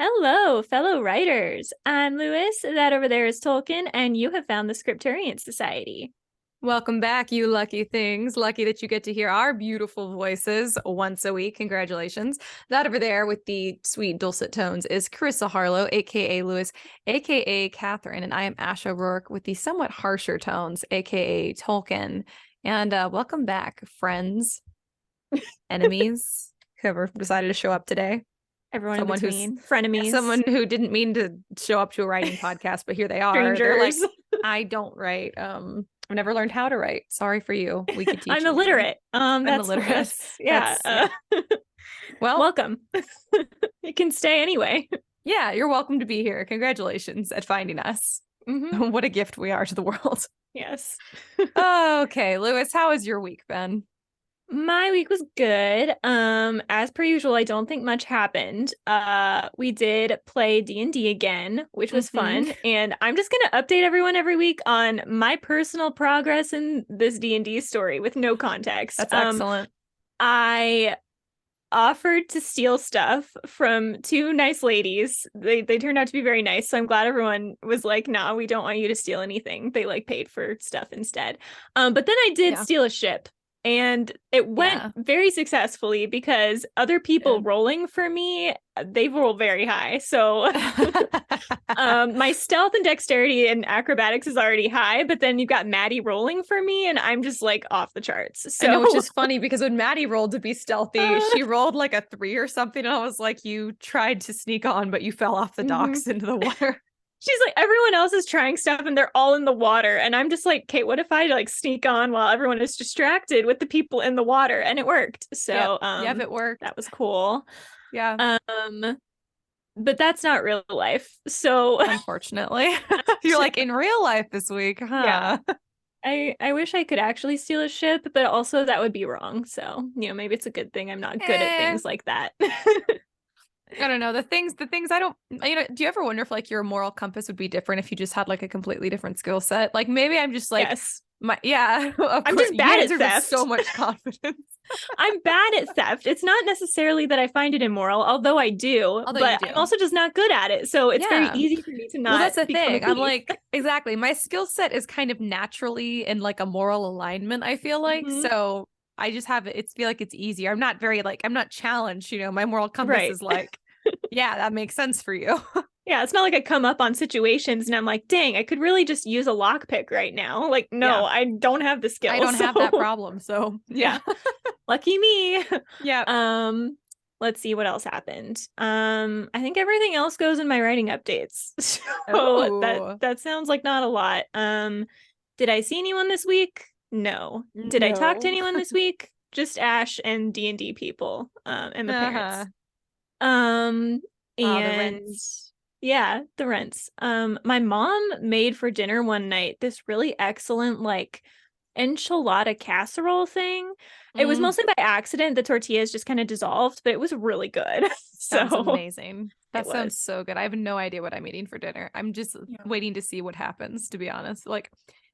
Hello, fellow writers. I'm Lewis. That over there is Tolkien, and you have found the Scripturient Society. Welcome back, you lucky things. Lucky that you get to hear our beautiful voices once a week. Congratulations. That over there with the sweet dulcet tones is Karissa Harlow, aka Lewis, aka Catherine, and I am Ash O'Rourke with the somewhat harsher tones, aka Tolkien. And welcome back, friends, enemies, whoever decided to show up today. Everyone in between, frenemies. Someone who didn't mean to show up to a writing podcast, but here they are. Strangers. They're like, I don't write. I've never learned how to write. Sorry for you. We could teach I'm you. illiterate. I'm That's illiterate. Lewis. Yeah. Well, welcome. You can stay anyway. Yeah, you're welcome to be here. Congratulations at finding us. Mm-hmm. What a gift we are to the world. Yes. Okay, Lewis, how has your week been? My week was good. As per usual, I don't think much happened. We did play D&D again, which was fun. And I'm just gonna update everyone every week on my personal progress in this D&D story with no context. That's excellent. I offered to steal stuff from two nice ladies. They turned out to be very nice. So I'm glad everyone was like, nah, we don't want you to steal anything. They like paid for stuff instead. But then I did steal a ship. And it went very successfully because other people rolling for me, they roll very high. So my stealth and dexterity and acrobatics is already high, but then you've got Maddie rolling for me and I'm just like off the charts. So I know, which is funny because when Maddie rolled to be stealthy, she rolled like a 3 or something. And I was like, you tried to sneak on, but you fell off the docks into the water. She's like, everyone else is trying stuff and they're all in the water. And I'm just like, Kate, what if I like sneak on while everyone is distracted with the people in the water? And it worked. So it worked. That was cool. Yeah. But that's not real life. So unfortunately, you're like in real life this week, huh? Yeah. I wish I could actually steal a ship, but also that would be wrong. So, maybe it's a good thing I'm not good at things like that. I don't know. The things I don't, do you ever wonder if like your moral compass would be different if you just had like a completely different skill set? Like maybe I'm just like, I'm just bad at theft. So much confidence. I'm bad at theft. It's not necessarily that I find it immoral, although I do, but I'm also just not good at it. So it's very easy for me to not. Well, that's the thing. I'm like, exactly. My skill set is kind of naturally in like a moral alignment, I feel like. So I just have it. Feel like it's easier. I'm not very like, I'm not challenged, my moral compass is like, yeah, that makes sense for you. Yeah, it's not like I come up on situations and I'm like, dang, I could really just use a lockpick right now. Like, no, I don't have the skills. I don't have that problem. So yeah. Lucky me. Yeah. Let's see what else happened. I think everything else goes in my writing updates. So that sounds like not a lot. Did I see anyone this week? No. Did I talk to anyone this week? Just Ash and D&D people, and the parents. And the rents. Yeah, the rents. My mom made for dinner one night this really excellent like enchilada casserole thing. It was mostly by accident. The tortillas just kind of dissolved, but it was really good. Sounds amazing. That sounds so good. I have no idea what I'm eating for dinner. I'm just waiting to see what happens, to be honest. Like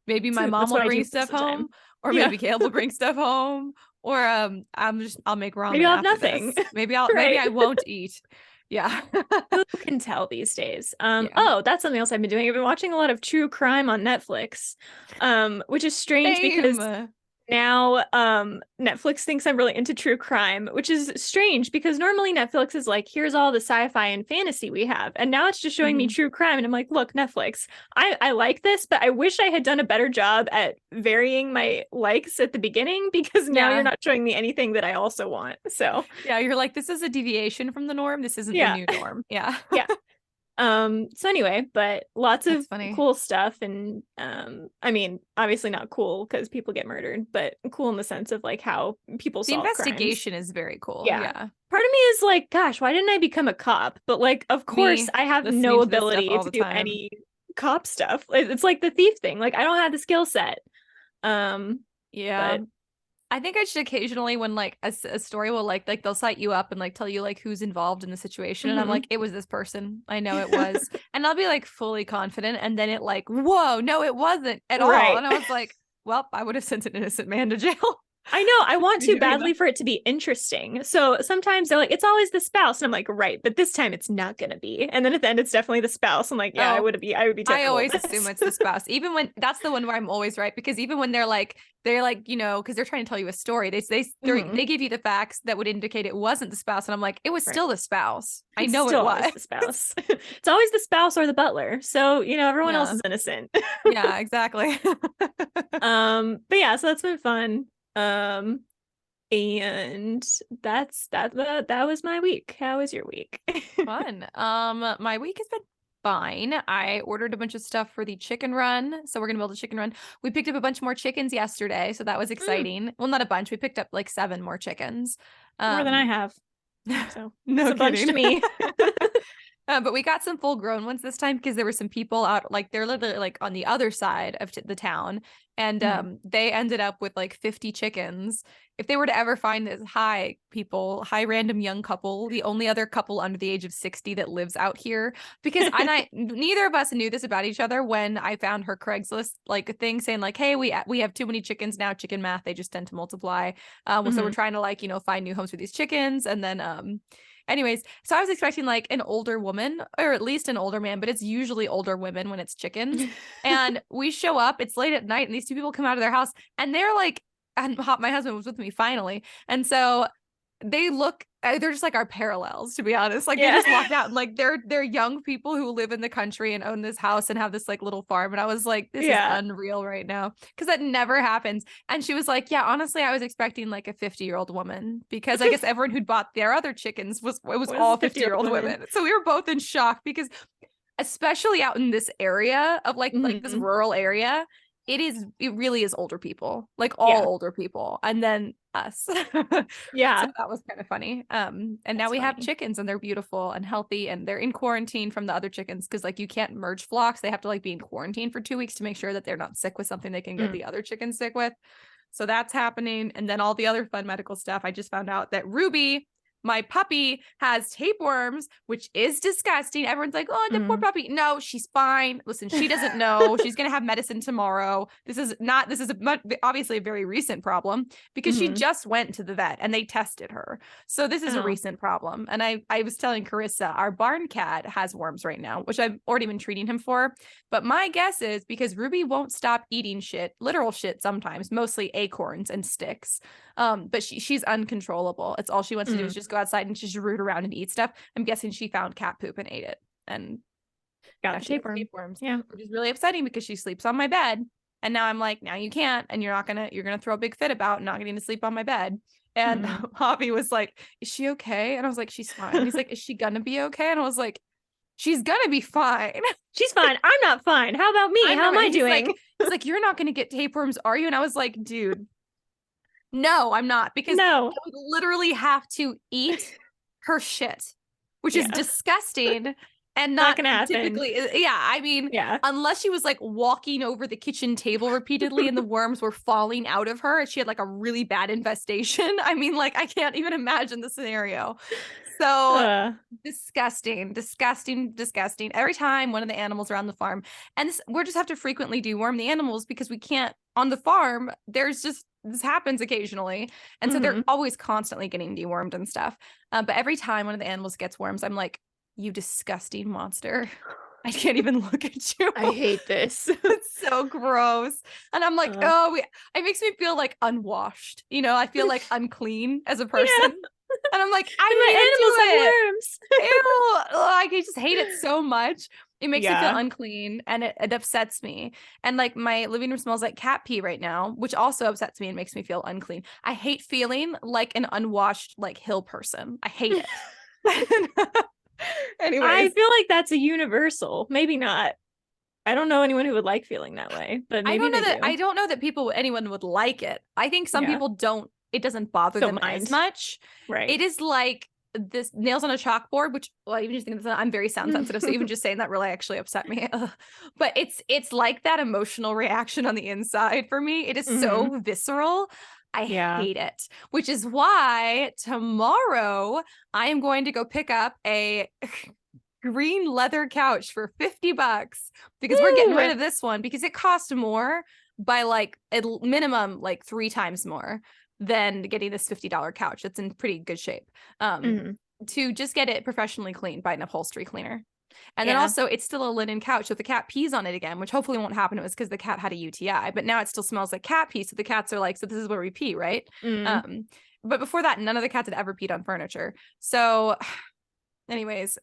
maybe my mom will bring stuff home, or maybe Caleb will bring stuff home, or I'll make ramen. Maybe I'll have nothing. Maybe maybe I won't eat. Yeah. Who can tell these days? Oh, that's something else I've been doing. I've been watching a lot of true crime on Netflix, which is strange because now Netflix thinks I'm really into true crime, which is strange because normally Netflix is like, here's all the sci-fi and fantasy we have, and now it's just showing me true crime, and I'm like, look, Netflix, I like this, but I wish I had done a better job at varying my likes at the beginning, because now you're not showing me anything that I also want. So you're like, this is a deviation from the norm. This isn't the new norm. Yeah. So anyway, but lots of cool stuff, and I mean, obviously not cool because people get murdered, but cool in the sense of like how people solve crimes. The investigation is very cool. Yeah. Part of me is like, gosh, why didn't I become a cop? But like, of course, I have no ability to do any cop stuff. It's like the thief thing. Like, I don't have the skill set. But I think I should occasionally, when like a story will like they'll cite you up and like tell you like who's involved in the situation, and I'm like, it was this person, I know it was, and I'll be like fully confident, and then it like, whoa, no, it wasn't at all, and I was like, well, I would have sent an innocent man to jail. I know. I want Did to you read badly that? for it to be interesting. So sometimes they're like, it's always the spouse. And I'm like, right, but this time it's not gonna be. And then at the end it's definitely the spouse. I'm like, yeah, Oh, I would be I terrible always at assume this. it's the spouse, even when that's the one where I'm always right, because even when they're like, because they're trying to tell you a story, Mhm. they give you the facts that would indicate it wasn't the spouse, and I'm like, it was Right. still the spouse. I It's know it still always was. the spouse. It's always the spouse or the butler. So, everyone else Yeah, is innocent. yeah, exactly. But yeah, so that's been fun. Um, and that was my week. How was your week? Fun. My week has been fine. I ordered a bunch of stuff for the chicken run, so we're gonna build a chicken run. We picked up a bunch more chickens yesterday, so that was Mm, exciting. Well, not a bunch. We picked up like 7 more chickens. more than I Um, have. So it's no a bunch to kidding. me. But we got some full grown ones this time because there were some people out, like they're literally like on the other side of the town, and Mhm. they ended up with like 50 chickens. If they were to ever find this, hi random young couple, the only other couple under the age of 60 that lives out here, because neither of us knew this about each other when I found her Craigslist like thing saying like, hey, we have too many chickens now, chicken math, they just tend to multiply. So we're Mhm. trying to like find new homes for these chickens, and then anyways, so I was expecting like an older woman or at least an older man, but it's usually older women when it's chickens. And we show up, it's late at night, and these two people come out of their house and they're like, and my husband was with me finally. And so they're just like our parallels, to be honest. Like they Yeah. just walked out and like they're young people who live in the country and own this house and have this like little farm. And I was like, this is Yeah. unreal right now, because that never happens. And she was like, yeah, honestly, I was expecting like a 50-year-old woman, because I guess everyone who'd bought their other chickens was Was all a 50-year-old 50-year-old woman. women. So we were both in shock, because especially out in this area of like this Mhm. rural area, it really is older people, like all Yeah. older people, and then us. So Yeah. that was kind of funny. And now That's we have funny. chickens, and they're beautiful and healthy, and they're in quarantine from the other chickens because like you can't merge flocks. They have to like be in quarantine for 2 weeks to make sure that they're not sick with something they can get Mm. the other chickens sick with. So that's happening. And then all the other fun medical stuff. I just found out that Ruby, my puppy, has tapeworms, which is disgusting. Everyone's like, oh, the poor Mm. puppy. No, she's fine. Listen, she doesn't know. She's going to have medicine tomorrow. This is obviously a very recent problem, because she Mhm. just went to the vet and they tested her. So this is a Oh. recent problem. And I was telling Karissa, our barn cat has worms right now, which I've already been treating him for. But my guess is because Ruby won't stop eating shit, literal shit sometimes, mostly acorns and sticks. But she's uncontrollable. It's all she wants to do is Mm. just go outside and just root around and eat stuff. I'm guessing she found cat poop and ate it. And Got now the she has tapeworm. tapeworms, Yeah. which is really upsetting because she sleeps on my bed. And now I'm like, now you can't, and you're gonna throw a big fit about not getting to sleep on my bed. And Mm. Javi was like, is she okay? And I was like, she's fine. And he's like, is she gonna be okay? And I was like, she's gonna be fine. She's fine. I'm not fine. How about me? I'm How not. am I He's doing? like, you're not gonna get tapeworms, are you? And I was like, dude, no, I'm not, because I No. would literally have to eat her shit, which is Yeah. disgusting and Not not gonna happen. typically. Yeah, I mean, Yeah. unless she was like walking over the kitchen table repeatedly and the worms were falling out of her and she had like a really bad infestation. I mean, like, I can't even imagine the scenario. So Uh, disgusting, disgusting, disgusting. Every time one of the animals around the farm, and we're just have to frequently deworm the animals because we can't on the farm. There's just this happens occasionally, and so they're mhm. always constantly getting dewormed and stuff. But every time one of the animals gets worms, I'm like, you disgusting monster. I can't even look at you. I hate this. It's so gross. And I'm like, Uh, oh, it makes me feel like unwashed. I feel like unclean as a yeah. person. And I'm like, I And didn't even do my it. animals have worms. Ew. Ugh, I just hate it so much. It makes me feel Yeah. unclean, and it upsets me. And like my living room smells like cat pee right now, which also upsets me and makes me feel unclean. I hate feeling like an unwashed like hill person. I hate it. I Anyways, feel like that's a universal. Maybe not. I don't know anyone who would like feeling that way, but maybe they I do. don't know that anyone would like it. I think some Yeah. people don't, it doesn't bother Don't them as mind. much. Right. It is like this nails on a chalkboard, which, well, even just thinking this, I'm very sound sensitive, so even just saying that really actually upset me. Ugh. But it's like that emotional reaction on the inside for me. It is Hmm. so visceral. I Yeah. hate it, which is why tomorrow I am going to go pick up a green leather couch for $50, because we're getting rid Woo! of this one because it cost more by like at minimum like 3 times more. than getting this $50 couch that's in pretty good shape. To just get it professionally cleaned by an upholstery cleaner. And then also it's still a linen couch. So if the cat pees on it again, which hopefully won't happen, it was because the cat had a UTI, but now it still smells like cat pee. So the cats are like, so this is where we pee, right? But before that, none of the cats had ever peed on furniture. So anyways,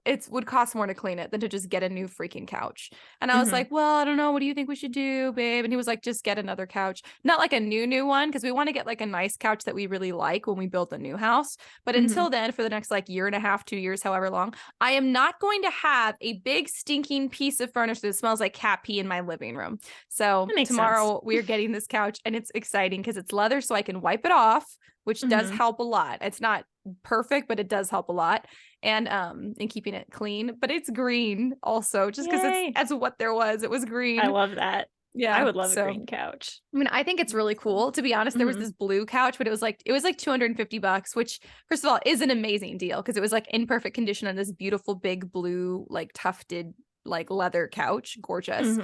it would cost more to clean it than to just get a new freaking couch. And I was like, well, I don't know. What do you think we should do, babe? And he was like, just get another couch. Not like a new one, because we want to get like a nice couch that we really like when we build the new house. But until then, for the next like year and a half, 2 years, however long, I am not going to have a big stinking piece of furniture that smells like cat pee in my living room. So tomorrow we are getting this couch, and it's exciting because it's leather, so I can wipe it off, which does help a lot. It's not perfect, but it does help a lot. And in keeping it clean, but it's green also, just because that's what there was. It was green. I love that. Yeah, I would love a green couch. I mean, I think it's really cool. To be honest, there was this blue couch, but it was like $250, which first of all is an amazing deal because it was like in perfect condition on this beautiful big blue like tufted like leather couch, gorgeous.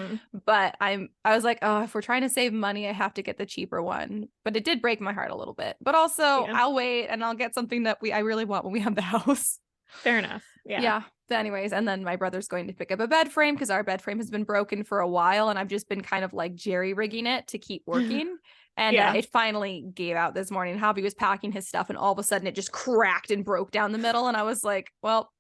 But I was like, oh, if we're trying to save money, I have to get the cheaper one. But it did break my heart a little bit. But also, I'll wait and I'll get something that I really want when we have the house. Fair enough. Yeah. But anyways, and then my brother's going to pick up a bed frame because our bed frame has been broken for a while, and I've just been kind of like jerry rigging it to keep working. And it finally gave out this morning. Hobby was packing his stuff, and all of a sudden it just cracked and broke down the middle. And I was like, well,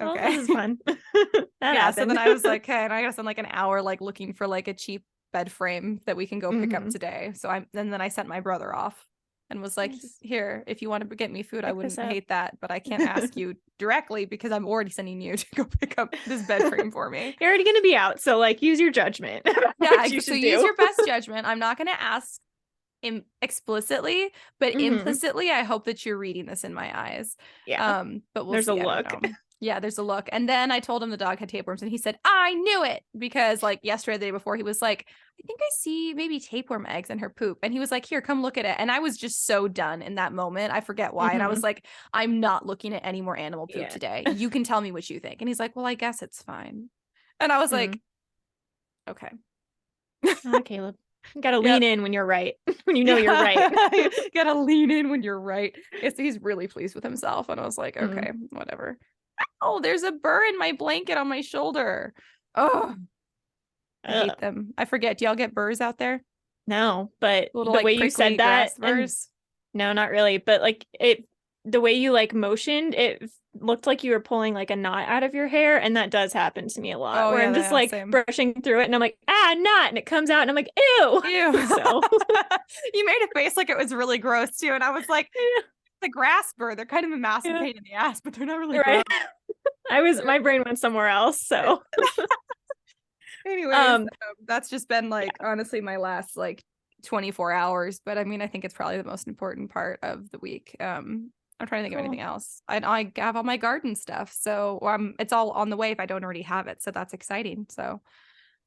okay, well, this is fun. So then I was like, okay, and I guess I'm like an hour like looking for like a cheap bed frame that we can go pick up today. So and then I sent my brother off and was like, here, if you want to get me food, I wouldn't hate that, but I can't ask you directly because I'm already sending you to go pick up this bed frame for me. You're already going to be out, so like use your judgment. Use your best judgment. I'm not going to ask explicitly, but implicitly, I hope that you're reading this in my eyes. But there's a look. Yeah, there's a look. And then I told him the dog had tapeworms, and he said, I knew it, because like yesterday, the day before, he was like, I think I see maybe tapeworm eggs in her poop. And he was like, here, come look at it. And I was just so done in that moment. I forget why. And I was like, I'm not looking at any more animal poop today. You can tell me what you think. And he's like, well, I guess it's fine. And I was like, okay. Caleb. You gotta lean in when you're right. When you know you're right. Gotta lean in when you're right. He's really pleased with himself. And I was like, okay, whatever. Oh, there's a burr in my blanket on my shoulder. Oh, I hate them. I forget. Do y'all get burrs out there? No, but little, the like, way you said that, no, not really. But like the way you like motioned, it looked like you were pulling like a knot out of your hair, and that does happen to me a lot. Where I'm just like brushing through it, and I'm like, knot, and it comes out, and I'm like, ew. So you made a face like it was really gross too, and I was like, the grass burr, they're kind of a massive pain in the ass, but they're not really gross. My brain went somewhere else. So anyways, that's just been like honestly my last like 24 hours, but I mean, I think it's probably the most important part of the week. I'm trying to think of anything else. I have all my garden stuff, so it's all on the way if I don't already have it, so that's exciting. So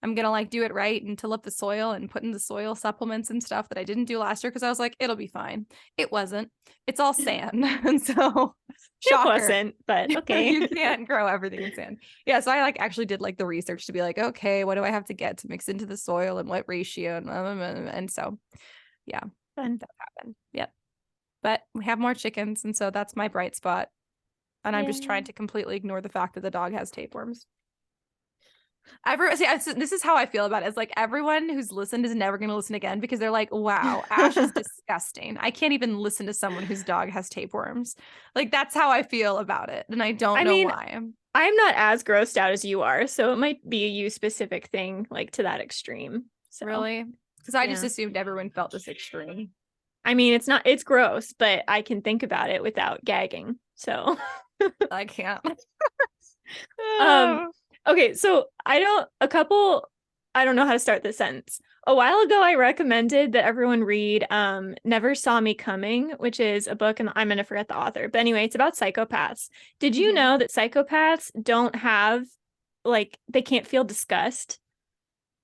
I'm gonna like do it right and till up the soil and put in the soil supplements and stuff that I didn't do last year because I was like, it'll be fine. It wasn't. It's all sand. And so shocker. It wasn't, but okay. You can't grow everything in sand. Yeah, so I like actually did like the research to be like, okay, what do I have to get to mix into the soil and what ratio and so yeah, that happened. Yep. But we have more chickens, and so that's my bright spot. And I'm just trying to completely ignore the fact that the dog has tapeworms. This is how I feel about it. It's like everyone who's listened is never going to listen again because they're like, wow, Ash is disgusting. I can't even listen to someone whose dog has tapeworms. Like, that's how I feel about it. And I don't know why. I'm not as grossed out as you are. So it might be a you specific thing, like to that extreme. So. Really? Because I just assumed everyone felt this extreme. I mean, it's gross, but I can think about it without gagging. So I can't. Okay, so I don't know how to start this sentence. A while ago, I recommended that everyone read Never Saw Me Coming, which is a book, and I'm going to forget the author. But anyway, it's about psychopaths. Did you know that psychopaths don't have, like, they can't feel disgust?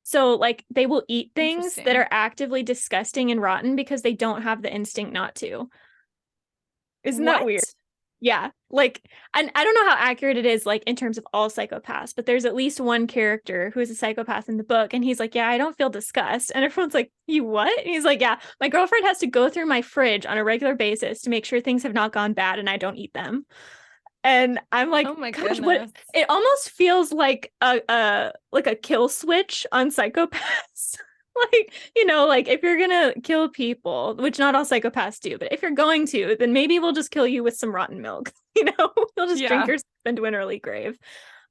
So, like, they will eat things that are actively disgusting and rotten because they don't have the instinct not to. Isn't that weird? Yeah, like, and I don't know how accurate it is, like in terms of all psychopaths, but there's at least one character who is a psychopath in the book, and he's like, "Yeah, I don't feel disgust," and everyone's like, "You what?" And he's like, "Yeah, my girlfriend has to go through my fridge on a regular basis to make sure things have not gone bad, and I don't eat them." And I'm like, Oh my "Gosh, what?" goodness. It almost feels like a kill switch on psychopaths. Like, like if you're gonna kill people, which not all psychopaths do, but if you're going to, then maybe we'll just kill you with some rotten milk. You'll just drink Yeah. yourself into an early grave,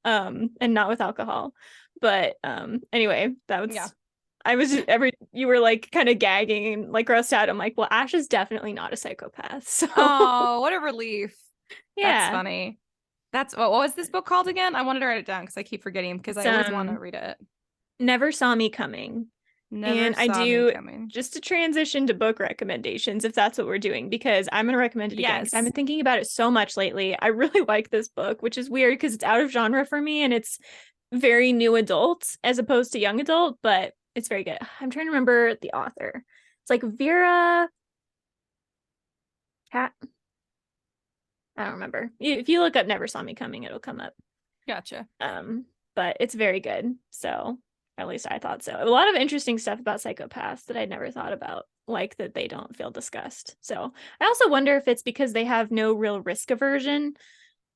and not with alcohol. But anyway, that was Yeah. I was just, you were like kind of gagging and like grossed out. I'm like, well, Ash is definitely not a psychopath. So Oh, what a relief. That's yeah, funny. That's what was this book called again? I wanted to write it down because I keep forgetting because it's I always want to read it. Never Saw Me Coming. Never And I saw me do, coming. just to transition to book recommendations, if that's what we're doing, because I'm going to recommend it again because I've Yes. been thinking about it so much lately. I really like this book, which is weird because it's out of genre for me and it's very new adult as opposed to young adult, but it's very good. I'm trying to remember the author. It's like Vera Cat. I don't remember. If you look up Never Saw Me Coming, it'll come up. Gotcha. But it's very good. So at least I thought so. A lot of interesting stuff about psychopaths that I'd never thought about, like that they don't feel disgust. So I also wonder if it's because they have no real risk aversion.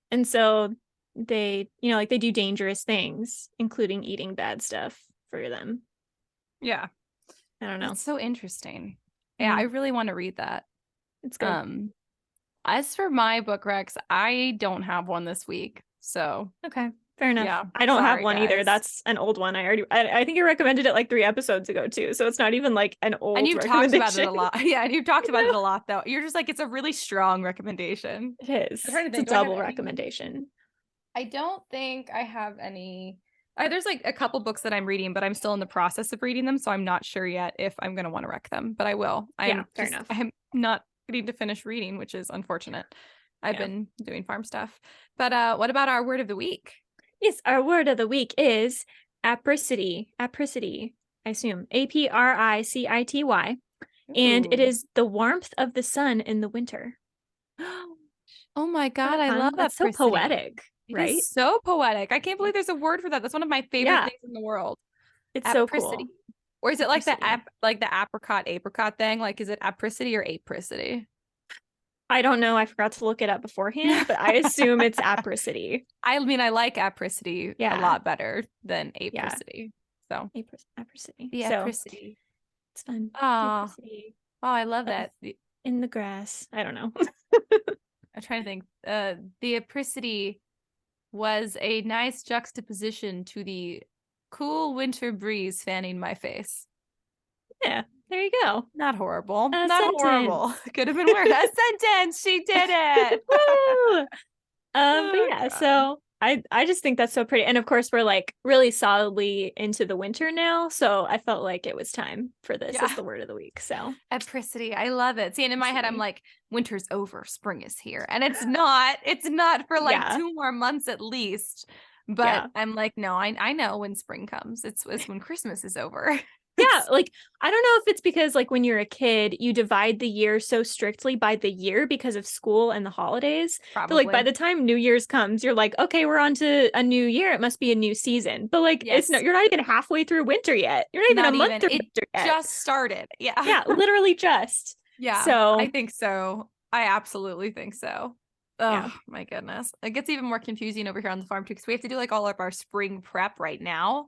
And so they, like they do dangerous things, including eating bad stuff for them. Yeah. I don't know. That's so interesting. Yeah, I really want to read that. It's good. As for my book recs, I don't have one this week. So Okay. Fair enough. yeah, I don't have sorry, one either. guys. That's an old one. I think you recommended it like 3 episodes ago too. So it's not even like an old And you've talked about it recommendation. a lot. Yeah, and you've talked about it a lot though. You're just like, it's a really strong recommendation. It is. I'm trying to It's a think. Do I have double any? recommendation. I don't think I have any. There's like a couple books that I'm reading, but I'm still in the process of reading them, so I'm not sure yet if I'm going to want to rec them. But I will. Yeah, fair enough. I'm not getting to finish reading, which is unfortunate. I've been doing farm stuff. But what about our word of the week? Yes, our word of the week is apricity. Apricity, I assume. Apricity. And it Ooh. is the warmth of the sun in the winter. Oh my Isn't God, that I fun? love That's so apricity. poetic, It right? is so poetic. I can't believe there's a word for that. That's one of my favorite Yeah, things in the world. it's so Apricity. cool. Or is it like Apricity. the apricot thing? Like, is it apricity or apricity? I don't know. I forgot to look it up beforehand, but I assume it's apricity. I mean, I like apricity a Yeah. lot better than Yeah. apricity. So Apricity. the So apricity. it's fun. Oh, Apricity I love that. in the grass. I don't know. I'm trying to think. The apricity was a nice juxtaposition to the cool winter breeze fanning my face. Yeah, there you go. Not horrible. A Not sentence. horrible. Could have been worse. A sentence. She did it. Woo! But Oh, yeah, God. so I just think that's so pretty. And of course, we're like really solidly into the winter now. So I felt like it was time for this as the word of the week. So Apricity. I love it. See, and in my head, I'm like, winter's over, spring is here. And it's not. It's not for like 2 more months at least. But I'm like, no, I know when spring comes. It's when Christmas is over. Yeah, like I don't know if it's because like when you're a kid, you divide the year so strictly by the year because of school and the holidays. But like by the time New Year's comes, you're like, okay, we're on to a new year. It must be a new season. But like it's no, you're not even halfway through winter yet. You're not even a month through winter yet. Just started. Yeah. Yeah, literally just. Yeah. So I think so. I absolutely think so. Oh my goodness. It gets even more confusing over here on the farm too, because we have to do like all of our spring prep right now.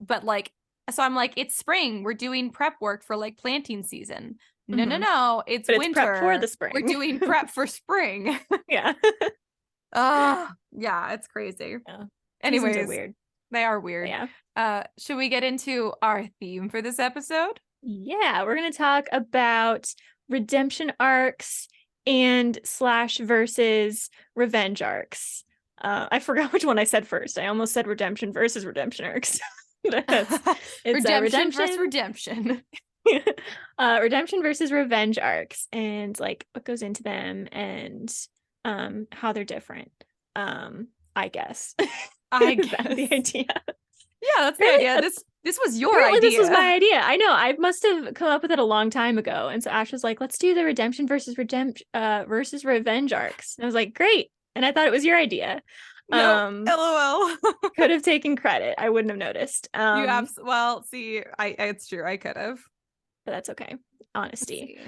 But like, so I'm like, it's spring. We're doing prep work for like planting season. No. It's winter. It's prep for the spring. We're doing prep for spring. Yeah. Yeah, it's crazy. Yeah. Anyways, are weird. They are weird. Yeah. Should we get into our theme for this episode? Yeah, we're gonna talk about redemption arcs and / versus revenge arcs. I forgot which one I said first. I almost said redemption versus redemption arcs. It's redemption versus redemption. Redemption versus revenge arcs, and like what goes into them and how they're different. I guess. I guess the idea. Yeah, that's the idea. This was your Apparently idea. this was my idea. I know. I must have come up with it a long time ago. And so Ash was like, let's do the redemption versus revenge arcs. And I was like, great. And I thought it was your idea. No, LOL. Could have taken credit. I wouldn't have noticed. Well, see, it's true. I could have. But that's okay. Honesty.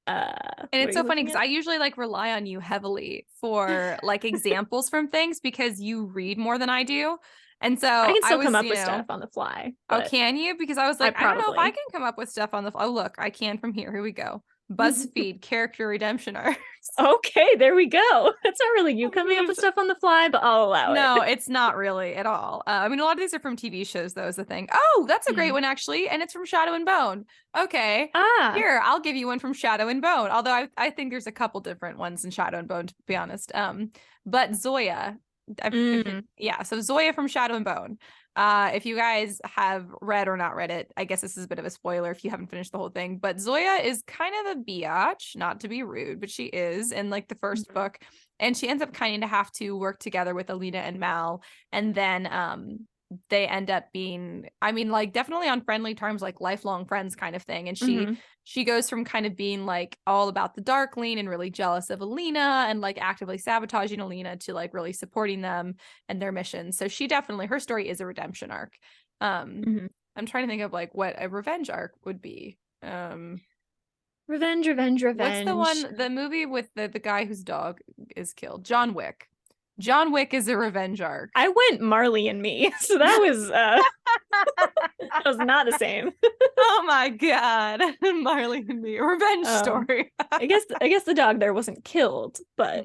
And it's so funny because I usually like rely on you heavily for like examples from things because you read more than I do. And so I can still come up with stuff on the fly. Oh, can you? Because I was like, I don't know if I probably can come up with stuff on the fly. Oh, look, I can from here. Here we go. BuzzFeed character redemption arcs. Okay, there we go. That's not really you coming up with stuff on the fly, but I'll allow it. No, it's not really at all. I mean, a lot of these are from TV shows, though, is the thing. Oh, that's a great one, actually. And it's from Shadow and Bone. Okay. Here, I'll give you one from Shadow and Bone. Although I think there's a couple different ones in Shadow and Bone, to be honest. But Zoya. So Zoya from Shadow and Bone. If you guys have read or not read it, I guess this is a bit of a spoiler if you haven't finished the whole thing, but Zoya is kind of a biatch, not to be rude, but she is in like the first book, and she ends up kind of have to work together with Alina and Mal, and then they end up being, I mean, like definitely on friendly terms, like lifelong friends kind of thing. And she goes from kind of being like all about the Darkling and really jealous of Alina and like actively sabotaging Alina to like really supporting them and their mission. So she definitely, her story is a redemption arc. I'm trying to think of like what a revenge arc would be. Revenge. What's the one, the movie with the guy whose dog is killed? John Wick. John Wick is a revenge arc. I went Marley and Me, so that was that was not the same. Oh my god, Marley and Me, revenge story. I guess the dog there wasn't killed, but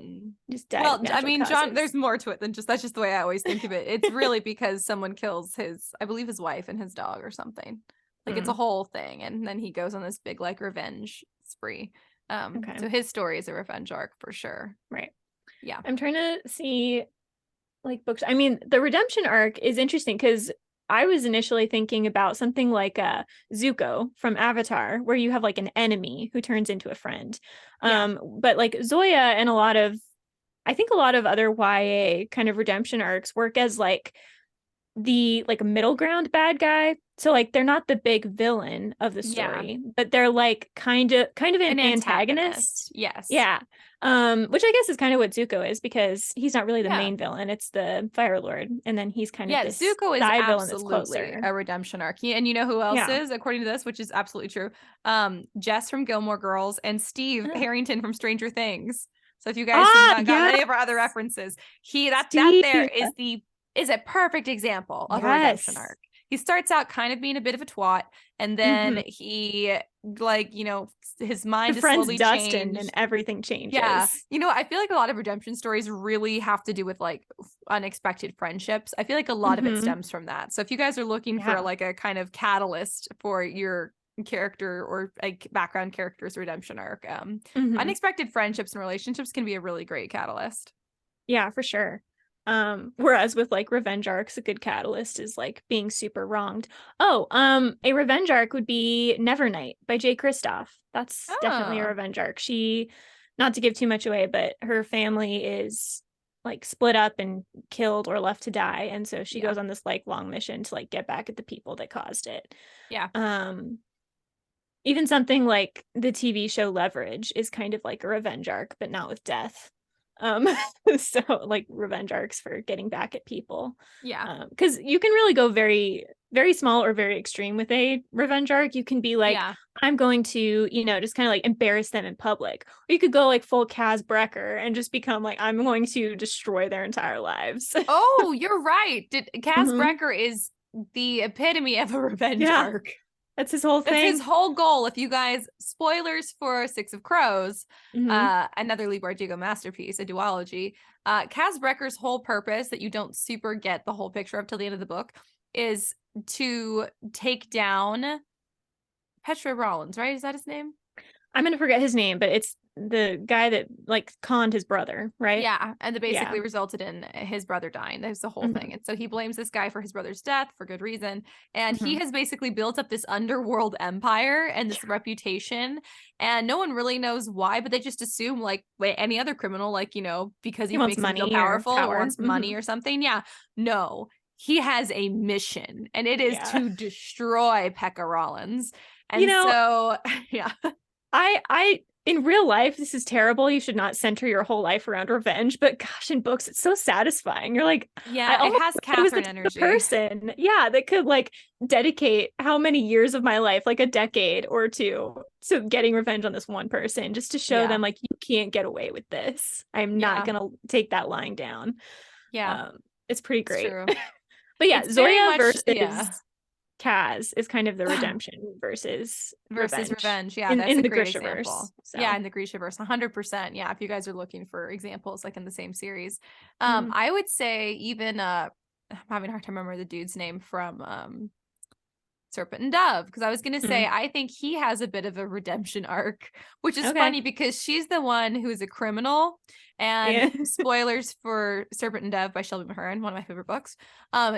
just died. Well, I mean, John, there's more to it than just that's just the way I always think of it. It's really because someone kills I believe his wife and his dog or something. Like it's a whole thing, and then he goes on this big like revenge spree. So his story is a revenge arc for sure. Right. Yeah. I'm trying to see like books. I mean, the redemption arc is interesting because I was initially thinking about something like Zuko from Avatar, where you have like an enemy who turns into a friend. But like Zoya and I think a lot of other YA kind of redemption arcs work as like the like middle ground bad guy. So like they're not the big villain of the story, but they're like kind of an antagonist. Yes. Yeah. Which I guess is kind of what Zuko is, because he's not really the main villain. It's the Fire Lord. And then he's kind of this Zuko is side villain that's absolutely closer. a redemption arc. And you know who else is, according to this, which is absolutely true? Jess from Gilmore Girls and Steve Harrington from Stranger Things. So if you guys have not gotten any of our other references, that there is a perfect example of a redemption arc. He starts out kind of being a bit of a twat, and then he like, you know, his mind is slowly changed and everything changes. Yeah. You know, I feel like a lot of redemption stories really have to do with like unexpected friendships. I feel like a lot of it stems from that. So if you guys are looking for like a kind of catalyst for your character or like background character's redemption arc, unexpected friendships and relationships can be a really great catalyst. Yeah, for sure. Whereas with like revenge arcs, a good catalyst is like being super wronged. A revenge arc would be Nevernight by Jay Kristoff. That's definitely a revenge arc. She, not to give too much away, but her family is like split up and killed or left to die, and so she goes on this like long mission to like get back at the people that caused it. Even something like the TV show Leverage is kind of like a revenge arc, but not with death. So like revenge arcs for getting back at people, because you can really go very, very small or very extreme with a revenge arc. You can be like, I'm going to, you know, just kind of like embarrass them in public, or you could go like full Kaz Brekker and just become like, I'm going to destroy their entire lives. Oh, you're right. Kaz Brekker is the epitome of a revenge arc. That's his whole thing. That's his whole goal. If you guys, spoilers for Six of Crows, another Lee Bardugo masterpiece, a duology. Kaz Brekker's whole purpose that you don't super get the whole picture of till the end of the book is to take down Petra Rollins, right? Is that his name? I'm going to forget his name, but it's the guy that like conned his brother, right? Yeah. And that basically resulted in his brother dying. That's the whole thing. And so he blames this guy for his brother's death for good reason. And he has basically built up this underworld empire and this reputation. And no one really knows why, but they just assume like any other criminal, like, you know, because he makes him feel powerful or wants money or something. Yeah. No. he has a mission, and it is Yeah. to destroy Pekka Rollins. You And know, so, yeah. I in real life, this is terrible. You should not center your whole life around revenge, but gosh, in books, it's so satisfying. You're like, I Yeah, it almost has wish I was the Catherine type of energy. person, yeah, that could like dedicate how many years of my life, like a decade or two, to getting revenge on this one person, just to show Yeah. them like you can't get away with this. I'm not Yeah. gonna take that lying down. Yeah. It's pretty It's great. true. But yeah, It's very Zoya much, yeah. versus Kaz is kind of the redemption versus Versus revenge revenge. Yeah, in that's a the great Grishaverse. example. Yeah, So in the Grishaverse, 100%. Yeah, if you guys are looking for examples like in the same series. mhm. I would say even I'm having a hard time remember the dude's name from Serpent and Dove, because I was going to say Mm. I think he has a bit of a redemption arc, which is Okay. funny because she's the one who is a criminal. And Yeah. spoilers for Serpent and Dove by Shelby Mahurin, one of my favorite books.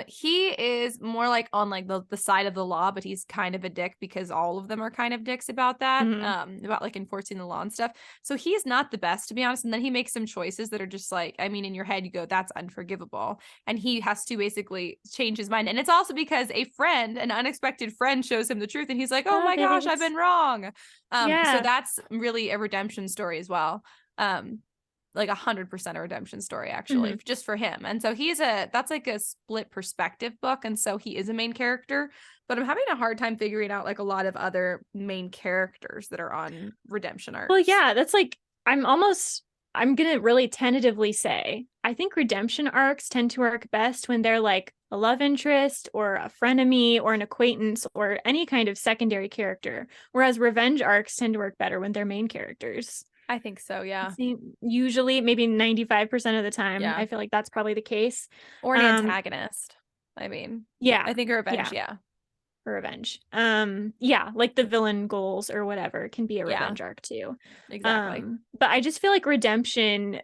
He is more like on like the side of the law, but he's kind of a dick because all of them are kind of dicks about that, Mhm. about like enforcing the law and stuff. So he's not the best, to be honest. And then he makes some choices that are just like, I mean, in your head you go, that's unforgivable, and he has to basically change his mind. And it's also because a friend, an unexpected friend, shows him the truth, and he's like, oh Love my gosh, I've it. been wrong. So Yeah. that's really a redemption story as well. Like 100% a redemption story, actually, Mhm. just for him. And so that's like a split perspective book, and so he is a main character, but I'm having a hard time figuring out like a lot of other main characters that are on redemption Well, arcs. yeah, that's like I'm gonna really tentatively say I think redemption arcs tend to work best when they're like a love interest or a frenemy or an acquaintance or any kind of secondary character, whereas revenge arcs tend to work better when they're main characters. I think so, yeah. See, usually maybe 95% of the time, Yeah. I feel like that's probably the case. Or an Um, antagonist. I mean, yeah, I think revenge, yeah, yeah. for revenge. Yeah, like the villain goals or whatever can be a Yeah, revenge arc too. exactly. But I just feel like redemption,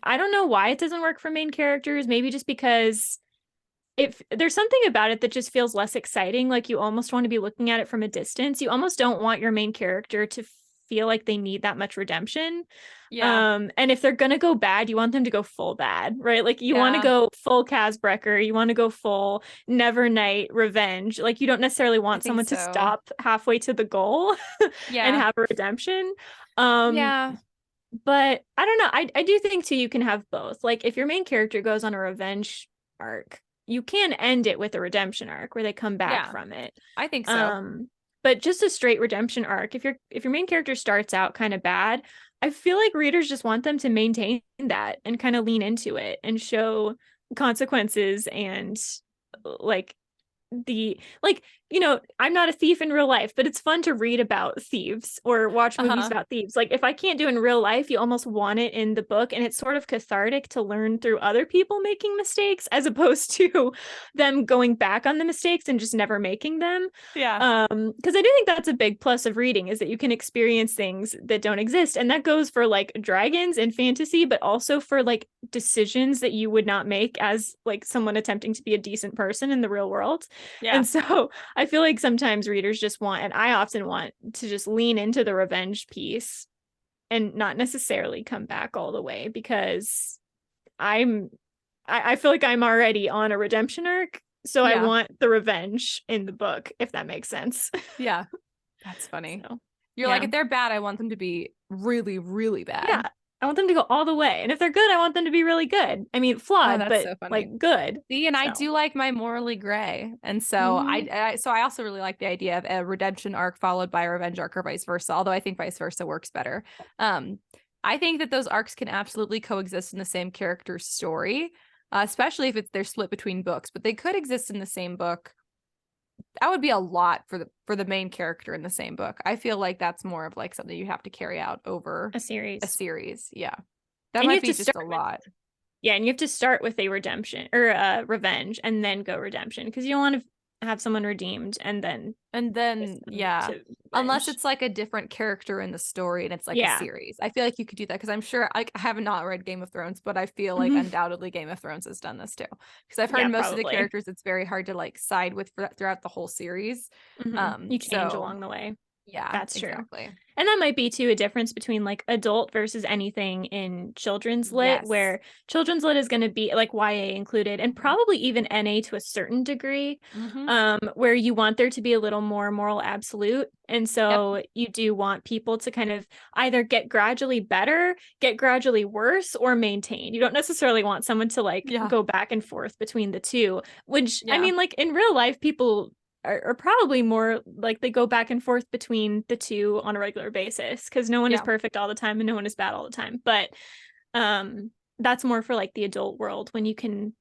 I don't know why it doesn't work for main characters, maybe just because if there's something about it that just feels less exciting, like you almost want to be looking at it from a distance. You almost don't want your main character to feel like they need that much redemption. Yeah. And if they're gonna go bad, you want them to go full bad, right? Like you want to Yeah, go full Casbreaker, you want to go full Nevernight revenge. Like you don't necessarily I want think someone to so. stop halfway to the goal and Yeah. have a redemption. Um, Yeah. but I don't know. I do think too you can have both. Like if your main character goes on a revenge arc, you can end it with a redemption arc where they come back Yeah. from it. I think so. But just a straight redemption arc, if your main character starts out kind of bad, I feel like readers just want them to maintain that and kind of lean into it and show consequences and like I'm not a thief in real life, but it's fun to read about thieves or watch movies Uh-huh. about thieves. Like if I can't do it in real life, you almost want it in the book, and it's sort of cathartic to learn through other people making mistakes as opposed to them going back on the mistakes and just never making them. Yeah. Because I do think that's a big plus of reading is that you can experience things that don't exist, and that goes for like dragons and fantasy, but also for like decisions that you would not make as like someone attempting to be a decent person in the real world. Yeah. And so I feel like sometimes readers just want, and I often want to just lean into the revenge piece and not necessarily come back all the way because I feel like I'm already on a redemption arc. So I Yeah. want the revenge in the book, if that makes sense. Yeah. That's funny. So, You're like, yeah. if they're bad, I want them to be really, really bad. Yeah. I want them to go all the way. And if they're good, I want them to be really good. I mean, Oh, flawed, that's but so funny. like good. See, and I So, do like my morally gray. And so mhm. I also really like the idea of a redemption arc followed by a revenge arc or vice versa, although I think vice versa works better. I think that those arcs can absolutely coexist in the same character's story, especially if they're split between books, but they could exist in the same book. That would be a lot for the main character in the same book. I feel like that's more of like something you have to carry out over A a series. series. Yeah. That And you might have be to just start a with lot. Yeah, and you have to start with a redemption or a revenge and then go redemption because you don't want to have someone redeemed and then And twist then, them yeah, to unless revenge. it's like a different character in the story and it's like a Yeah. series. I feel like you could do that because I'm sure I have not read Game of Thrones, but I feel like Mhm. undoubtedly Game of Thrones has done this too. Because I've heard Yeah, most of the probably. characters, it's very hard to like side with throughout the whole series. You change So along the way. Yeah, That's true. exactly. And that might be too a difference between like adult versus anything in children's lit, Yes. where children's lit is going to be like YA included and probably even NA to a certain degree, Mm-hmm. where you want there to be a little more moral absolute. And Yep. so you do want people to kind of either get gradually better, get gradually worse, or maintain. You don't necessarily want someone to like Yeah. go back and forth between the two, which I Yeah. mean, like in real life, people are probably more like they go back and forth between the two on a regular basis because no one is Yeah. perfect all the time and no one is bad all the time. But that's more for like the adult world when you can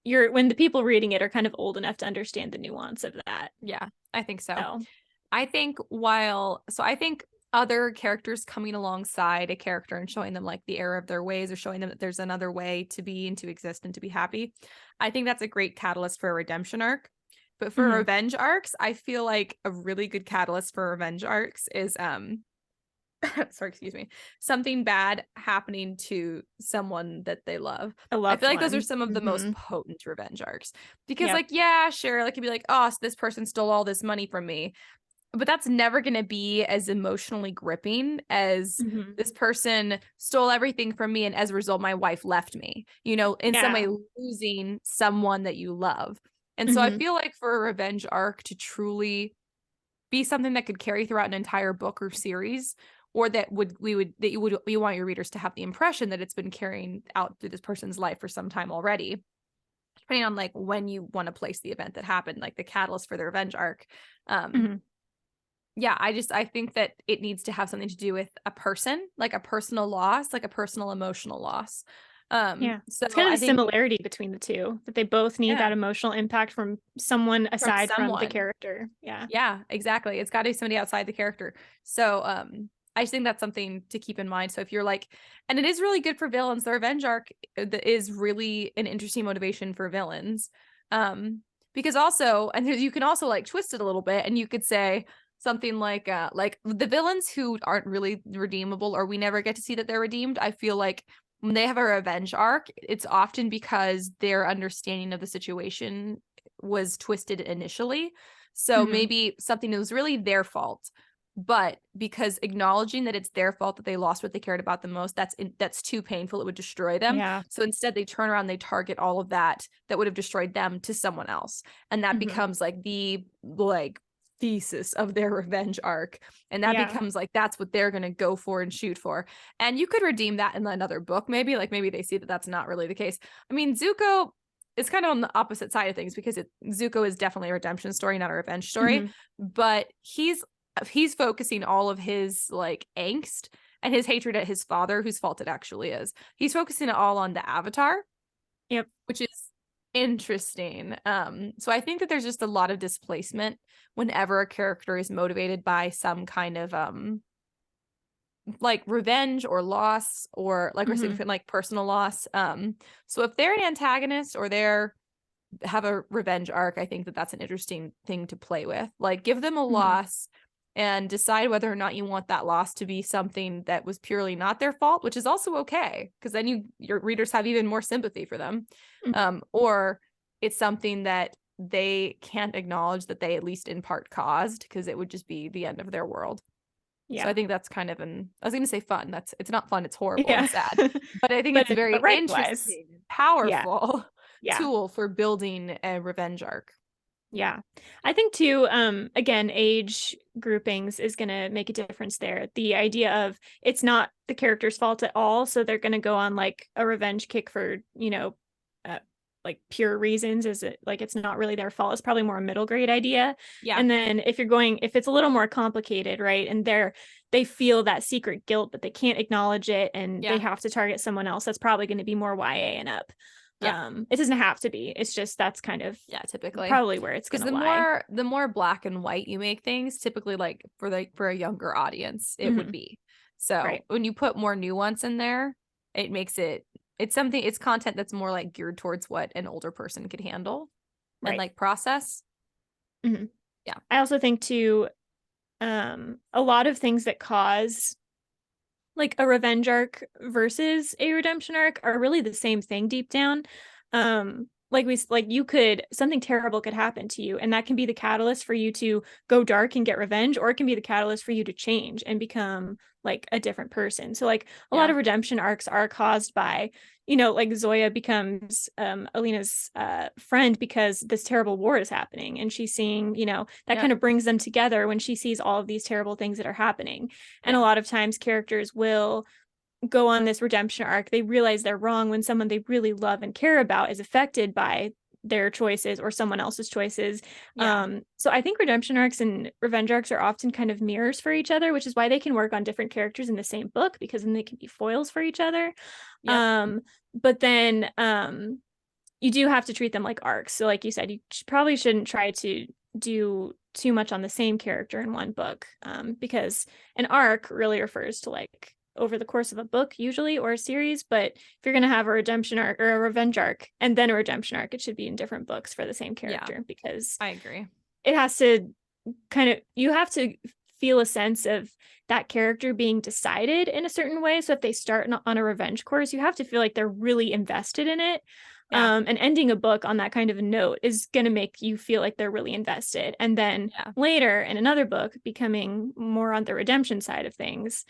when the people reading it are kind of old enough to understand the nuance of that. Yeah. I think so. So I think other characters coming alongside a character and showing them like the error of their ways or showing them that there's another way to be and to exist and to be happy. I think that's a great catalyst for a redemption arc. But for mhm. revenge arcs, I feel like a really good catalyst for revenge arcs is sorry, excuse me, something bad happening to someone that they love. A I loved feel like those are one. some of the most Mhm. potent revenge arcs because Yep. like, yeah, sure, like you'd be like, oh, so this person stole all this money from me, but that's never going to be as emotionally gripping as Mhm. this person stole everything from me and as a result my wife left me, you know, in some way Yeah. losing someone that you love. And so I Mhm. feel like for a revenge arc to truly be something that could carry throughout an entire book or series, or that you want your readers to have the impression that it's been carrying out through this person's life for some time already, depending on like when you want to place the event that happened, like the catalyst for the revenge arc. um Mhm. yeah, I think that it needs to have something to do with a person, like a personal loss, like a personal emotional loss. Yeah. So It's kind of I the think, similarity between the two, that they both need yeah, that emotional impact from someone from aside from the someone. character. Yeah. Yeah, exactly. It's got to be somebody outside the character. So I just think that's something to keep in mind. So if you're like, and it is really good for villains, the revenge arc that is really an interesting motivation for villains. Because also, and you can also like twist it a little bit and you could say something like the villains who aren't really redeemable or we never get to see that they're redeemed, I feel like when they have a revenge arc, it's often because their understanding of the situation was twisted initially. So Mhm. maybe something that was really their fault, but because acknowledging that it's their fault that they lost what they cared about the most, that's too painful. It would destroy them. Yeah. So instead, they turn around, they target all of that would have destroyed them to someone else, and that Mhm. becomes like the like thesis of their revenge arc, and that Yeah. becomes like that's what they're gonna go for and shoot for. And you could redeem that in another book, maybe like maybe they see that that's not really the case. I mean, Zuko is kind of on the opposite side of things because Zuko is definitely a redemption story, not a revenge story. Mhm. But he's focusing all of his like angst and his hatred at his father, whose fault it actually is. He's focusing it all on the Avatar, Yep. which is interesting. So I think that there's just a lot of displacement whenever a character is motivated by some kind of like revenge or loss or like we're saying Mhm. like personal loss. So if they're an antagonist or they're have a revenge arc, I think that that's an interesting thing to play with. Like give them a Mhm. loss and decide whether or not you want that loss to be something that was purely not their fault, which is also okay because then your readers have even more sympathy for them. Mhm. Or it's something that they can't acknowledge that they at least in part caused because it would just be the end of their world. So I Yeah. think that's kind of I was going to say fun. It's not fun. It's horrible and Yeah. sad. But I think it's a But very right wise. interesting, Yeah. powerful Yeah. tool for building a revenge arc. Yeah. I think too, again, age groupings is going to make a difference there. The idea of it's not the character's fault at all. So they're going to go on like a revenge kick for, uh, like pure reasons. Is it like it's not really their fault? It's probably more a middle grade idea. Yeah. And then if it's a little more complicated, right? And they feel that secret guilt, but they can't acknowledge it and they Yeah. have to target someone else, that's probably going to be more YA and up. Yeah. It doesn't have to be. It's just that's kind of Yeah, typically. probably where it's Because gonna lie. the more black and white you make things, typically like for a younger audience, it would Hmm. be. So Right. when you put more nuance in there, it makes it's content that's more like geared towards what an older person could handle and Right. like process. Hmm. Yeah. I also think too, a lot of things that cause like a revenge arc versus a redemption arc are really the same thing deep down. you could, something terrible could happen to you, and that can be the catalyst for you to go dark and get revenge, or it can be the catalyst for you to change and become like a different person. So like a lot of redemption arcs are caused by, like Zoya becomes Alina's friend because this terrible war is happening, and she's seeing, that kind of brings them together when she sees all of these terrible things that are happening. And a lot of times characters will go on this redemption arc. They realize they're wrong when someone they really love and care about is affected by their choices or someone else's choices. So I think redemption arcs and revenge arcs are often kind of mirrors for each other, which is why they can work on different characters in the same book, because then they can be foils for each other. But then you do have to treat them like arcs. So like you said, you probably shouldn't try to do too much on the same character in one book, because an arc really refers to like over the course of a book usually, or a series. But if you're going to have a redemption arc or a revenge arc and then a redemption arc, it should be in different books for the same character, because I agree. It has to you have to feel a sense of that character being decided in a certain way. So if they start on a revenge course, you have to feel like they're really invested in it. And ending a book on that kind of a note is going to make you feel like they're really invested. And then later in another book, becoming more on the redemption side of things,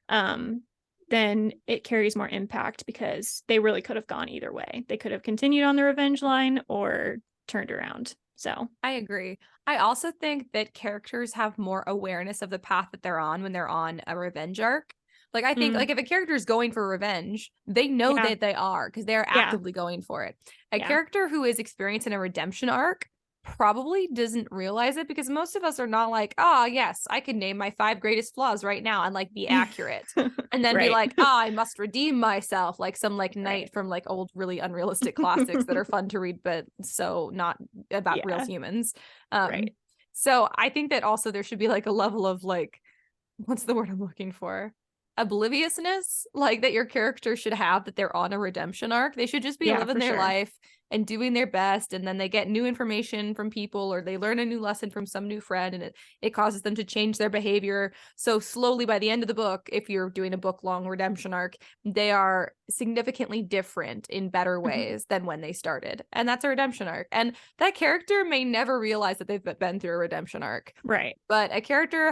then it carries more impact, because they really could have gone either way. They could have continued on the revenge line or turned around. So I agree. I also think that characters have more awareness of the path that they're on when they're on a revenge arc. Like, I think like if a character is going for revenge, they know that they are, because they're actively going for it. A character who is experiencing a redemption arc probably doesn't realize it, because most of us are not like, oh yes, I could name my 5 greatest flaws right now and like be accurate and then be like, oh, I must redeem myself, like some like knight from like old really unrealistic classics that are fun to read but so not about real humans. So I think that also there should be like a level of like, what's the word I'm looking for, obliviousness, like that your character should have, that they're on a redemption arc. They should just be living their life and doing their best, and then they get new information from people, or they learn a new lesson from some new friend, and it causes them to change their behavior. So slowly by the end of the book, if you're doing a book long redemption arc, they are significantly different in better ways than when they started, and that's a redemption arc. And that character may never realize that they've been through a redemption arc, but a character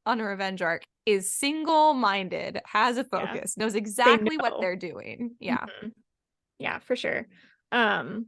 on a revenge arc is single-minded, has a focus, knows exactly what they're doing. Yeah, for sure. I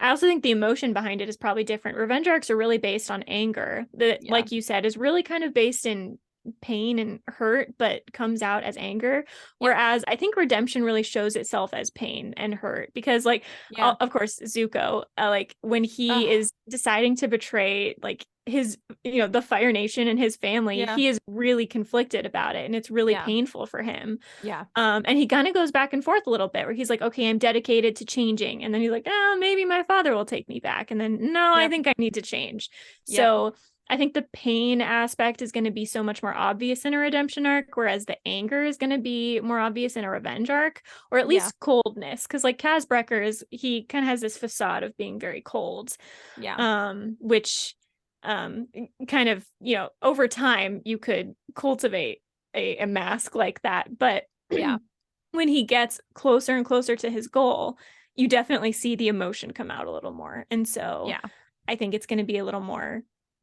also think the emotion behind it is probably different. Revenge arcs are really based on anger that, like you said, is really kind of based in pain and hurt, but comes out as anger. Whereas I think redemption really shows itself as pain and hurt, because like, of course, Zuko, like when he is deciding to betray like his, the Fire Nation and his family, he is really conflicted about it, and it's really painful for him. And he kind of goes back and forth a little bit, where he's like, okay, I'm dedicated to changing, and then he's like, oh, maybe my father will take me back, and then no, I think I need to change. So I think the pain aspect is going to be so much more obvious in a redemption arc, whereas the anger is going to be more obvious in a revenge arc, or at least coldness, because like Kaz Brekker he kind of has this facade of being very cold, which kind of, over time you could cultivate a mask like that. But when he gets closer and closer to his goal, you definitely see the emotion come out a little more. And so I think it's going to be a little more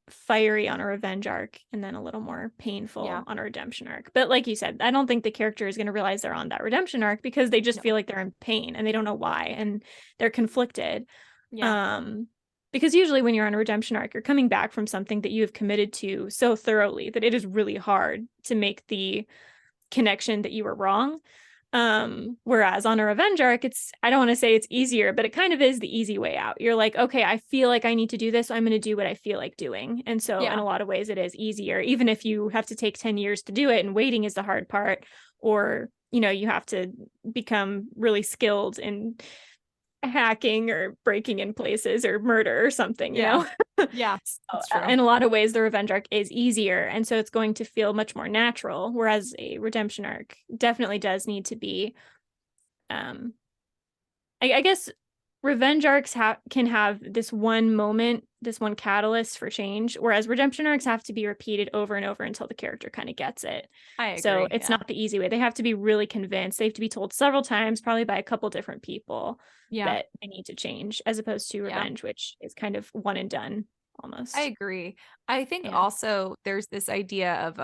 fiery on a revenge arc, and then a little more painful on a redemption arc. But like you said, I don't think the character is going to realize they're on that redemption arc, because they just feel like they're in pain and they don't know why, and they're conflicted. Because usually when you're on a redemption arc, you're coming back from something that you have committed to so thoroughly that it is really hard to make the connection that you were wrong. Whereas on a revenge arc, I don't want to say it's easier, but it kind of is the easy way out. You're like, okay, I feel like I need to do this, so I'm going to do what I feel like doing. And so in a lot of ways it is easier, even if you have to take 10 years to do it, and waiting is the hard part, or you have to become really skilled in hacking or breaking in places or murder or something, so, that's true. in a lot of ways the revenge arc is easier, and so it's going to feel much more natural, whereas a redemption arc definitely does need to be I guess revenge arcs can have this one moment, this one catalyst for change, whereas redemption arcs have to be repeated over and over until the character kind of gets it. I agree. So it's not the easy way. They have to be really convinced. They have to be told several times, probably by a couple different people, that they need to change, as opposed to revenge, which is kind of one and done almost. I agree. I think also there's this idea of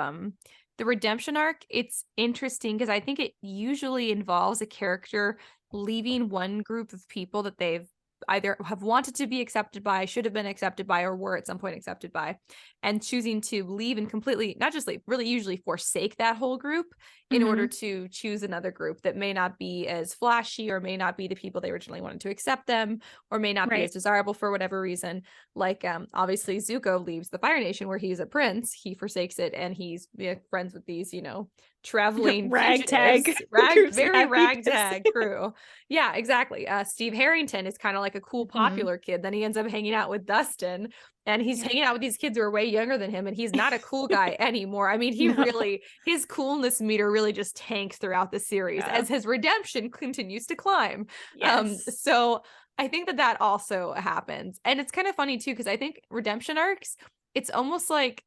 the redemption arc. It's interesting because I think it usually involves a character leaving one group of people that they've either have wanted to be accepted by, should have been accepted by, or were at some point accepted by, and choosing to leave and completely, not just like really usually forsake that whole group in order to choose another group that may not be as flashy, or may not be the people they originally wanted to accept them, or may not be as desirable for whatever reason. Like obviously Zuko leaves the Fire Nation where he's a prince, he forsakes it, and he's friends with these, traveling ragtag very ragtag crew. Yeah, exactly. Steve Harrington is kind of like a cool popular kid, then he ends up hanging out with Dustin, and he's hanging out with these kids who are way younger than him, and he's not a cool guy anymore. I mean, really, his coolness meter really just tanks throughout the series as his redemption continues to climb. So I think that also happens, and it's kind of funny too, because I think redemption arcs, it's almost like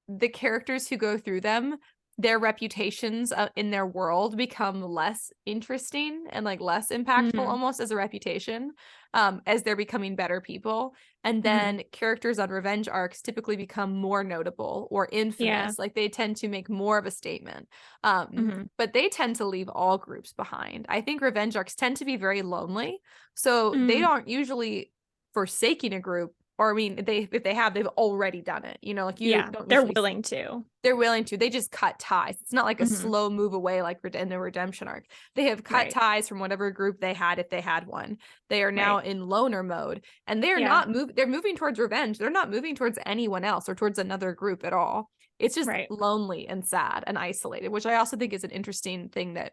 the characters who go through them, their reputations in their world become less interesting and like less impactful almost as a reputation, as they're becoming better people. And then characters on revenge arcs typically become more notable or infamous. Like they tend to make more of a statement. But they tend to leave all groups behind. I think revenge arcs tend to be very lonely. So they aren't usually forsaking a group. Or I mean, if they have, they've already done it. Like they're willing to. They're willing to. They just cut ties. It's not like a slow move away like in the redemption arc. They have cut ties from whatever group they had, if they had one. They are now in loner mode, and they are not they're moving towards revenge. They're not moving towards anyone else or towards another group at all. It's just lonely and sad and isolated, which I also think is an interesting thing that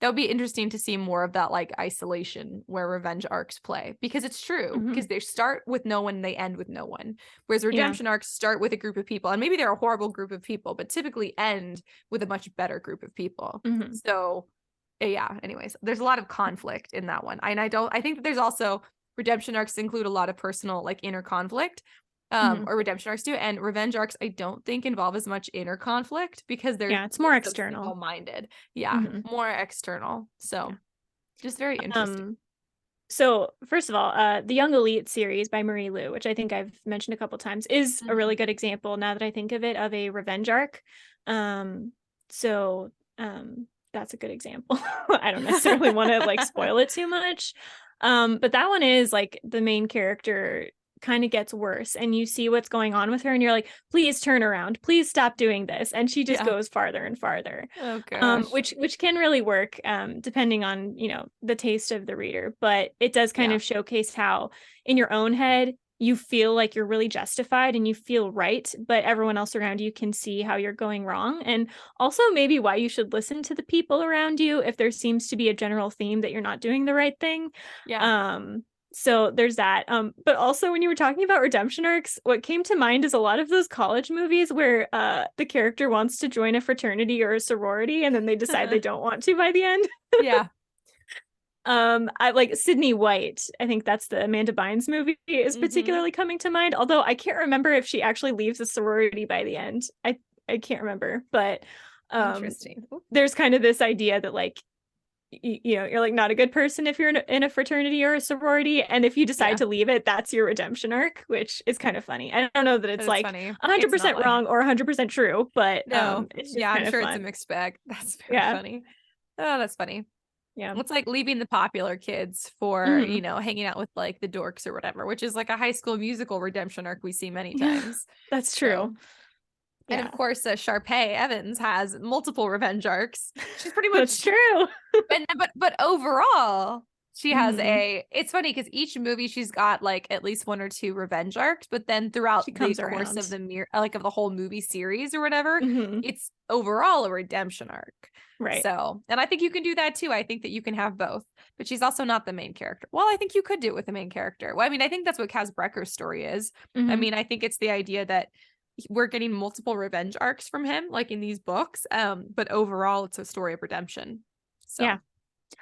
would be interesting to see more of, that like isolation where revenge arcs play, because it's true, because they start with no one, they end with no one, whereas redemption arcs start with a group of people, and maybe they're a horrible group of people, but typically end with a much better group of people. So anyways, there's a lot of conflict in that one, and I think that there's also redemption arcs include a lot of personal like inner conflict, or redemption arcs do, and revenge arcs I don't think involve as much inner conflict, because they're it's more external minded, more external. So just very interesting. So first of all, the Young Elite series by Marie Lu, which I think I've mentioned a couple times, is a really good example, now that I think of it, of a revenge arc. So that's a good example. I don't necessarily want to like spoil it too much, but that one is like the main character kind of gets worse, and you see what's going on with her, and you're like, please turn around, please stop doing this, and she just goes farther and farther. Which can really work depending on the taste of the reader, but it does kind of showcase how in your own head you feel like you're really justified and you feel right, but everyone else around you can see how you're going wrong, and also maybe why you should listen to the people around you if there seems to be a general theme that you're not doing the right thing. So there's that. But also when you were talking about redemption arcs, what came to mind is a lot of those college movies where the character wants to join a fraternity or a sorority, and then they decide they don't want to by the end. I like Sydney White. I think that's the Amanda Bynes movie is particularly coming to mind. Although I can't remember if she actually leaves the sorority by the end. I can't remember, but interesting. There's kind of this idea that like, you're like not a good person if you're in a fraternity or a sorority, and if you decide to leave it, that's your redemption arc, which is kind of funny. I don't know that it's like 100% wrong or 100% true, but it's just I'm sure fun. It's a mixed bag. That's very funny. Oh, that's funny. It's like leaving the popular kids for hanging out with like the dorks or whatever, which is like a High School Musical redemption arc we see many times. That's true. And of course, Sharpay Evans has multiple revenge arcs. She's pretty much That's true. but overall, she has it's funny because each movie she's got like at least one or two revenge arcs, but then throughout the course of of the whole movie series or whatever, it's overall a redemption arc. Right. So, and I think you can do that too. I think that you can have both, but she's also not the main character. Well, I think you could do it with the main character. Well, I mean, I think that's what Kaz Brecker's story is. I mean, I think it's the idea that we're getting multiple revenge arcs from him, like in these books. But overall, it's a story of redemption. So,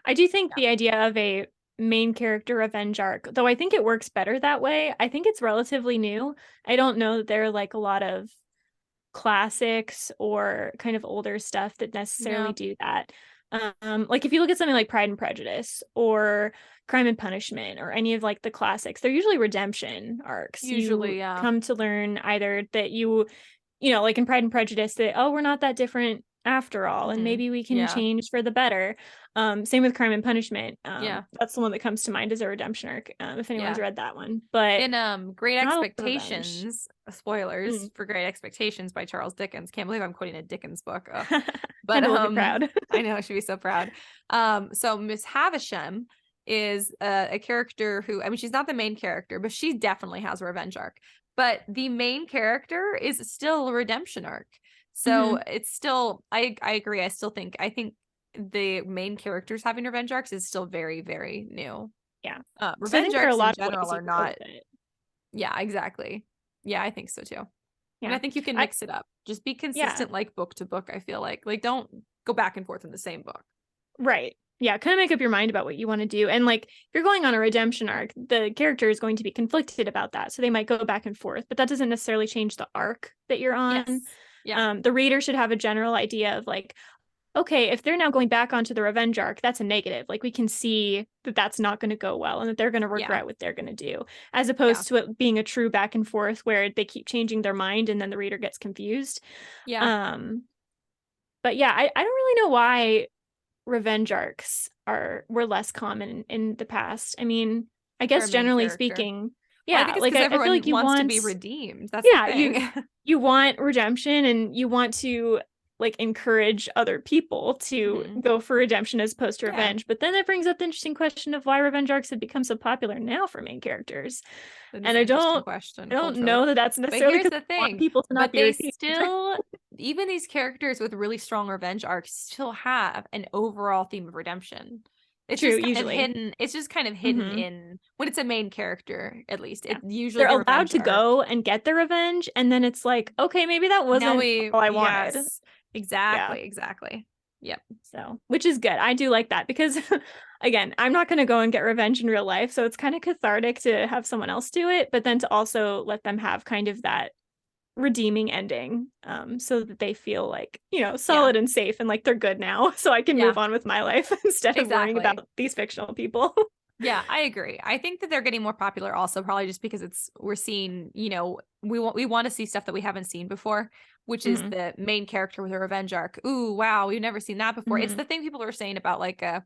I do think the idea of a main character revenge arc, though I think it works better that way. I think it's relatively new. I don't know that there are like a lot of classics or kind of older stuff that necessarily No. do that. Like if you look at something like Pride and Prejudice or Crime and Punishment or any of like the classics, they're usually redemption arcs. Usually, You yeah. come to learn either that you know, like in Pride and Prejudice, that, oh, we're not that different after all, and maybe we can Yeah. change for the better. Same with Crime and Punishment. Yeah. That's the one that comes to mind as a redemption arc, if anyone's Yeah. read that one. But In Great not a lot of revenge. Expectations, spoilers Mm. for Great Expectations by Charles Dickens. Can't believe I'm quoting a Dickens book. But Kind of look proud. I know, I should be so proud. So Miss Havisham is a character who, I mean, she's not the main character, but she definitely has a revenge arc. But the main character is still a redemption arc. So it's still, I agree. I think the main characters having revenge arcs is still very, very new. Yeah. Revenge arcs in general are are not. Yeah, exactly. Yeah, I think so too. Yeah. And I think you can mix it up. Just be consistent, like book to book. I feel like don't go back and forth in the same book. Right. Yeah, kind of make up your mind about what you want to do. And like if you're going on a redemption arc, the character is going to be conflicted about that. So they might go back and forth, but that doesn't necessarily change the arc that you're on. Yes. Yeah. The reader should have a general idea of like, okay, if they're now going back onto the revenge arc, that's a negative. Like we can see that that's not going to go well and that they're going to regret what they're going to do, as opposed to it being a true back and forth where they keep changing their mind and then the reader gets confused. Yeah. But yeah, I don't really know why revenge arcs were less common in the past. I mean, I guess generally speaking, well, I think it's because everyone I feel like wants to be redeemed. That's the thing. you want redemption and you want to like encourage other people to go for redemption as opposed to revenge. But then that brings up the interesting question of why revenge arcs have become so popular now for main characters. And I don't know that that's necessarily because the thing, people to not be redeemed. Still, even these characters with really strong revenge arcs still have an overall theme of redemption. It's true, just usually hidden. It's just kind of hidden in when it's a main character, at least. Yeah. It usually they're allowed to go and get their revenge, and then it's like, okay, maybe that wasn't all I wanted. Yes, exactly. Yep. So, which is good. I do like that because again, I'm not going to go and get revenge in real life, so it's kind of cathartic to have someone else do it, but then to also let them have kind of that redeeming ending, so that they feel like, you know, solid and safe and like they're good now, so I can move on with my life instead of worrying about these fictional people. Yeah, I agree. I think that they're getting more popular also probably just because we're seeing, you know, we want to see stuff that we haven't seen before, which is the main character with a revenge arc. Ooh, wow, we've never seen that before. It's the thing people are saying about like, wow,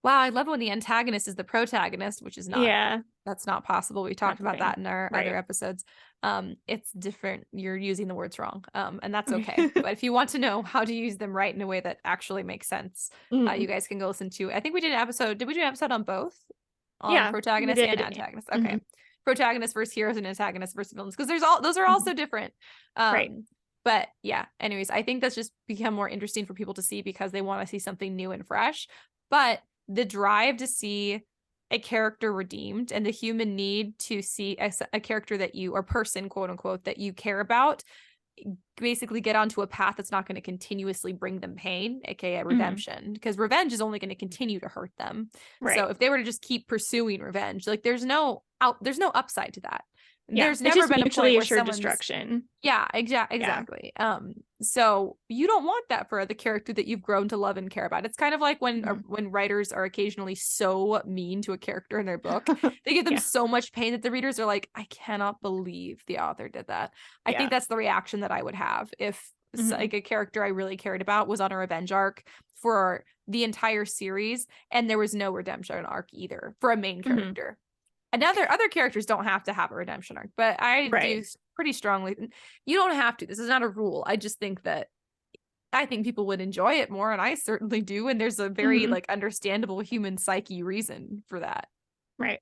I love when the antagonist is the protagonist, which is not, that's not possible. We talked about that in our other episodes. It's different. You're using the words wrong. And that's okay. But if you want to know how to use them right in a way that actually makes sense, you guys can go listen to, I think we did an episode. Did we do an episode on both? On protagonist and antagonist. Okay. Protagonist versus heroes and antagonist versus villains. Because those are also different. But yeah, anyways, I think that's just become more interesting for people to see because they want to see something new and fresh. But the drive to see a character redeemed and the human need to see a character that you, or person, quote unquote, that you care about, basically get onto a path that's not going to continuously bring them pain, aka redemption, because revenge is only going to continue to hurt them. So if they were to just keep pursuing revenge, like there's no upside to that. There's never been a point where someone's destruction. Exactly. So you don't want that for the character that you've grown to love and care about. It's kind of like when writers are occasionally so mean to a character in their book, they give them so much pain that the readers are like, I cannot believe the author did that. I think that's the reaction that I would have if like a character I really cared about was on a revenge arc for the entire series and there was no redemption arc either for a main character. And other characters don't have to have a redemption arc, but I do pretty strongly. You don't have to. This is not a rule. I just think that I think people would enjoy it more, and I certainly do. And there's a very like understandable human psyche reason for that. Right.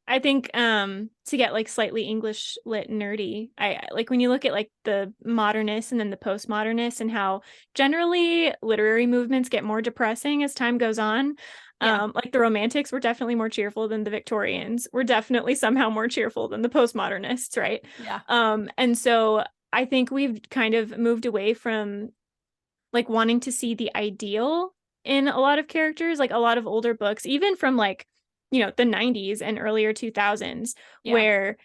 I think to get like slightly English lit nerdy, I like when you look at like the modernists and then the postmodernists and how generally literary movements get more depressing as time goes on. Like the Romantics were definitely more cheerful than the Victorians. We're definitely somehow more cheerful than the postmodernists, right? And so I think we've kind of moved away from like wanting to see the ideal in a lot of characters, like a lot of older books, even from like the 90s and earlier 2000s, Yeah. where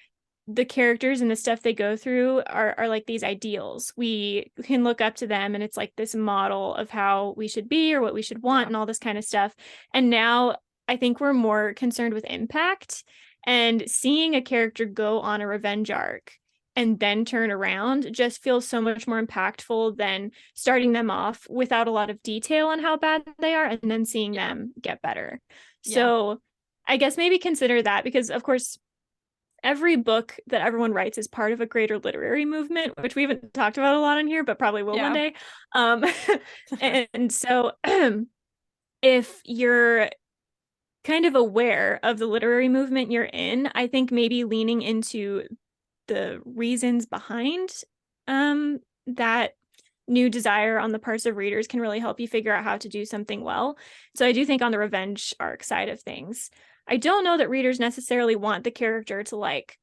the characters and the stuff they go through are like these ideals. We can look up to them and it's like this model of how we should be or what we should want and all this kind of stuff. And now I think we're more concerned with impact, and seeing a character go on a revenge arc and then turn around just feels so much more impactful than starting them off without a lot of detail on how bad they are and then seeing them get better. So I guess maybe consider that, because of course every book that everyone writes is part of a greater literary movement, which we haven't talked about a lot in here, but probably will one day. And so if you're kind of aware of the literary movement you're in, I think maybe leaning into the reasons behind that new desire on the parts of readers can really help you figure out how to do something well. So I do think on the revenge arc side of things, I don't know that readers necessarily want the character to like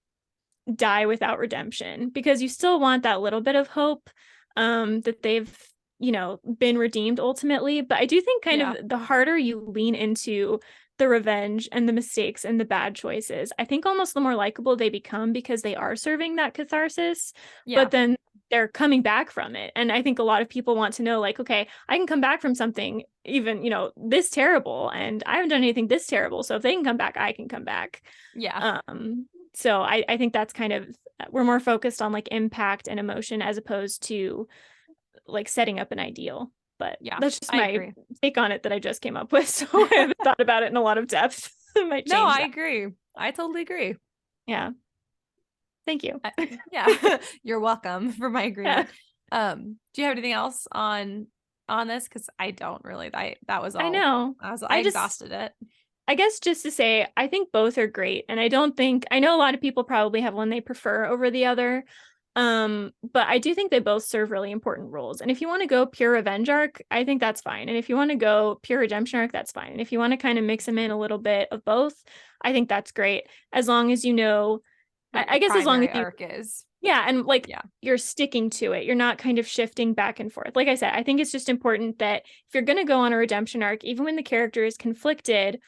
die without redemption, because you still want that little bit of hope that they've been redeemed ultimately. But I do think kind of the harder you lean into the revenge and the mistakes and the bad choices, I think almost the more likable they become, because they are serving that catharsis, but then they're coming back from it. And I think a lot of people want to know, like, okay, I can come back from something even this terrible, and I haven't done anything this terrible, so if they can come back, I can come back. So I think that's kind of, we're more focused on like impact and emotion as opposed to like setting up an ideal. But that's just my take on it that I just came up with. So I haven't thought about it in a lot of depth. It might change. No, I agree. I totally agree. Yeah. Thank you. You're welcome for my agreement. Do you have anything else on this? Because I don't really. That was all. I know. I exhausted it. I guess just to say, I think both are great. And I know a lot of people probably have one they prefer over the other. But I do think they both serve really important roles. And if you want to go pure revenge arc, I think that's fine. And if you want to go pure redemption arc, that's fine. And if you want to kind of mix them in a little bit of both, I think that's great. As long as I guess as long as arc is. Yeah. And like, you're sticking to it. You're not kind of shifting back and forth. Like I said, I think it's just important that if you're going to go on a redemption arc, even when the character is conflicted,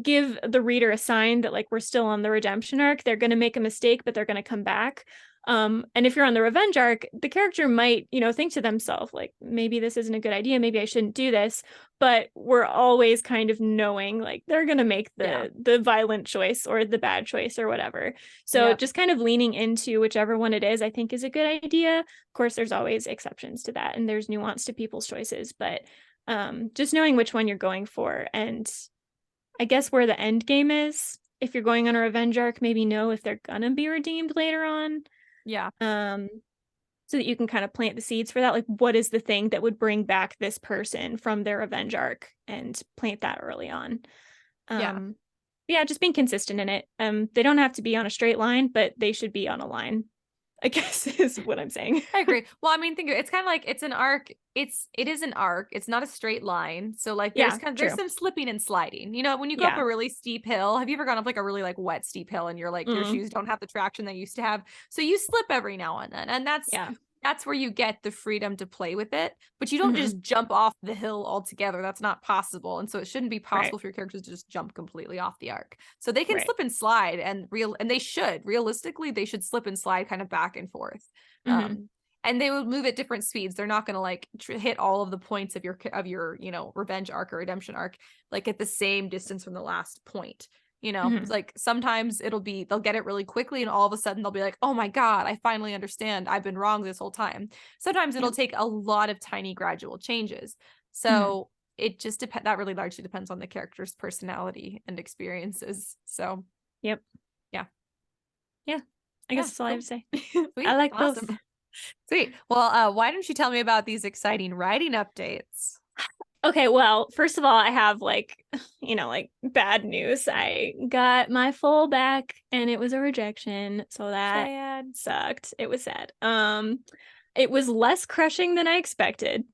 give the reader a sign that like we're still on the redemption arc. They're going to make a mistake, but they're going to come back. And if you're on the revenge arc, the character might, think to themselves, like, maybe this isn't a good idea. Maybe I shouldn't do this. But we're always kind of knowing like they're going to make the violent choice or the bad choice or whatever. So just kind of leaning into whichever one it is, I think is a good idea. Of course, there's always exceptions to that, and there's nuance to people's choices, but just knowing which one you're going for, and I guess where the end game is. If you're going on a revenge arc, maybe know if they're gonna be redeemed later on. So that you can kind of plant the seeds for that. Like, what is the thing that would bring back this person from their revenge arc, and plant that early on. Just being consistent in it. They don't have to be on a straight line, but they should be on a line, I guess, is what I'm saying. I agree. Well, I mean, think of it. It's kind of like it's an arc. It is an arc. It's not a straight line. So like there's some slipping and sliding. When you go up a really steep hill, have you ever gone up like a really like wet steep hill and you're like your shoes don't have the traction they used to have? So you slip every now and then. And that's where you get the freedom to play with it, but you don't just jump off the hill altogether. That's not possible. And so it shouldn't be possible for your characters to just jump completely off the arc. So they can slip and slide, and they should realistically, they should slip and slide kind of back and forth. And they will move at different speeds. They're not going to like hit all of the points of your revenge arc or redemption arc, like at the same distance from the last point. It's like sometimes they'll get it really quickly, and all of a sudden they'll be like, oh my God, I finally understand. I've been wrong this whole time. Sometimes it'll take a lot of tiny gradual changes. So it just that really largely depends on the character's personality and experiences. So, I guess that's all I have to say. Sweet. I like awesome. both. Sweet. Well, why don't you tell me about these exciting writing updates? Okay, well, first of all, I have like bad news. I got my full back and it was a rejection. So that sucked. It was sad. It was less crushing than I expected.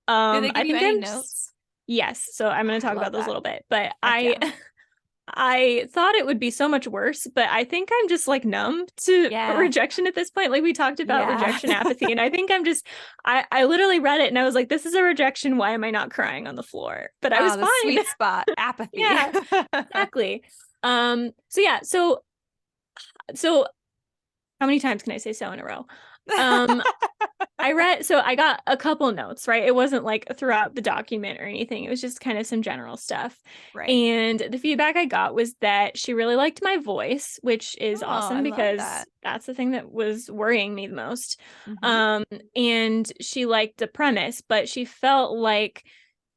Did they give you any notes? Yes. So I'm going to talk about those a little bit, but I thought it would be so much worse, but I think I'm just like numb to rejection at this point. Like we talked about rejection apathy, and I think I'm just, I literally read it and I was like, this is a rejection. Why am I not crying on the floor? But I was fine. Sweet spot, apathy. Yeah, exactly. So yeah, so how many times can I say so in a row? Um, I got a couple notes, right? It wasn't like throughout the document or anything. It was just kind of some general stuff. Right. And the feedback I got was that she really liked my voice, which is Oh, awesome I love because that. that's the thing that was worrying me the most. Mm-hmm. Um, and she liked the premise, but she felt like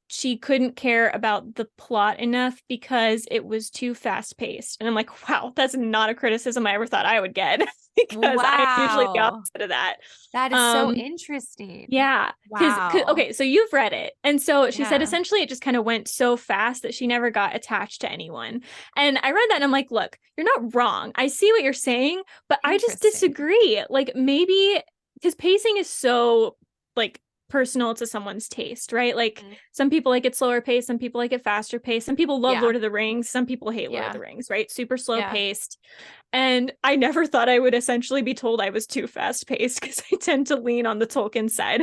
she couldn't care about the plot enough because it was too fast paced. And I'm like, wow, that's not a criticism I ever thought I would get because I'm usually the Wow. opposite of that. That is so Um, interesting. yeah, because Wow. okay, so you've read it. And so she said Yeah. essentially it just kind of went so fast that she never got attached to anyone. And I read that and I'm like, look, you're not wrong. I see what you're saying, but I just Interesting. disagree. Like maybe because pacing is so like personal to someone's taste, right? Like Mhm. some people like it slower paced, some people like it faster paced, some people love Yeah. Lord of the Rings, some people hate Lord of Yeah. the Rings, right? Super slow Yeah. paced. And I never thought I would essentially be told I was too fast paced because I tend to lean on the Tolkien side.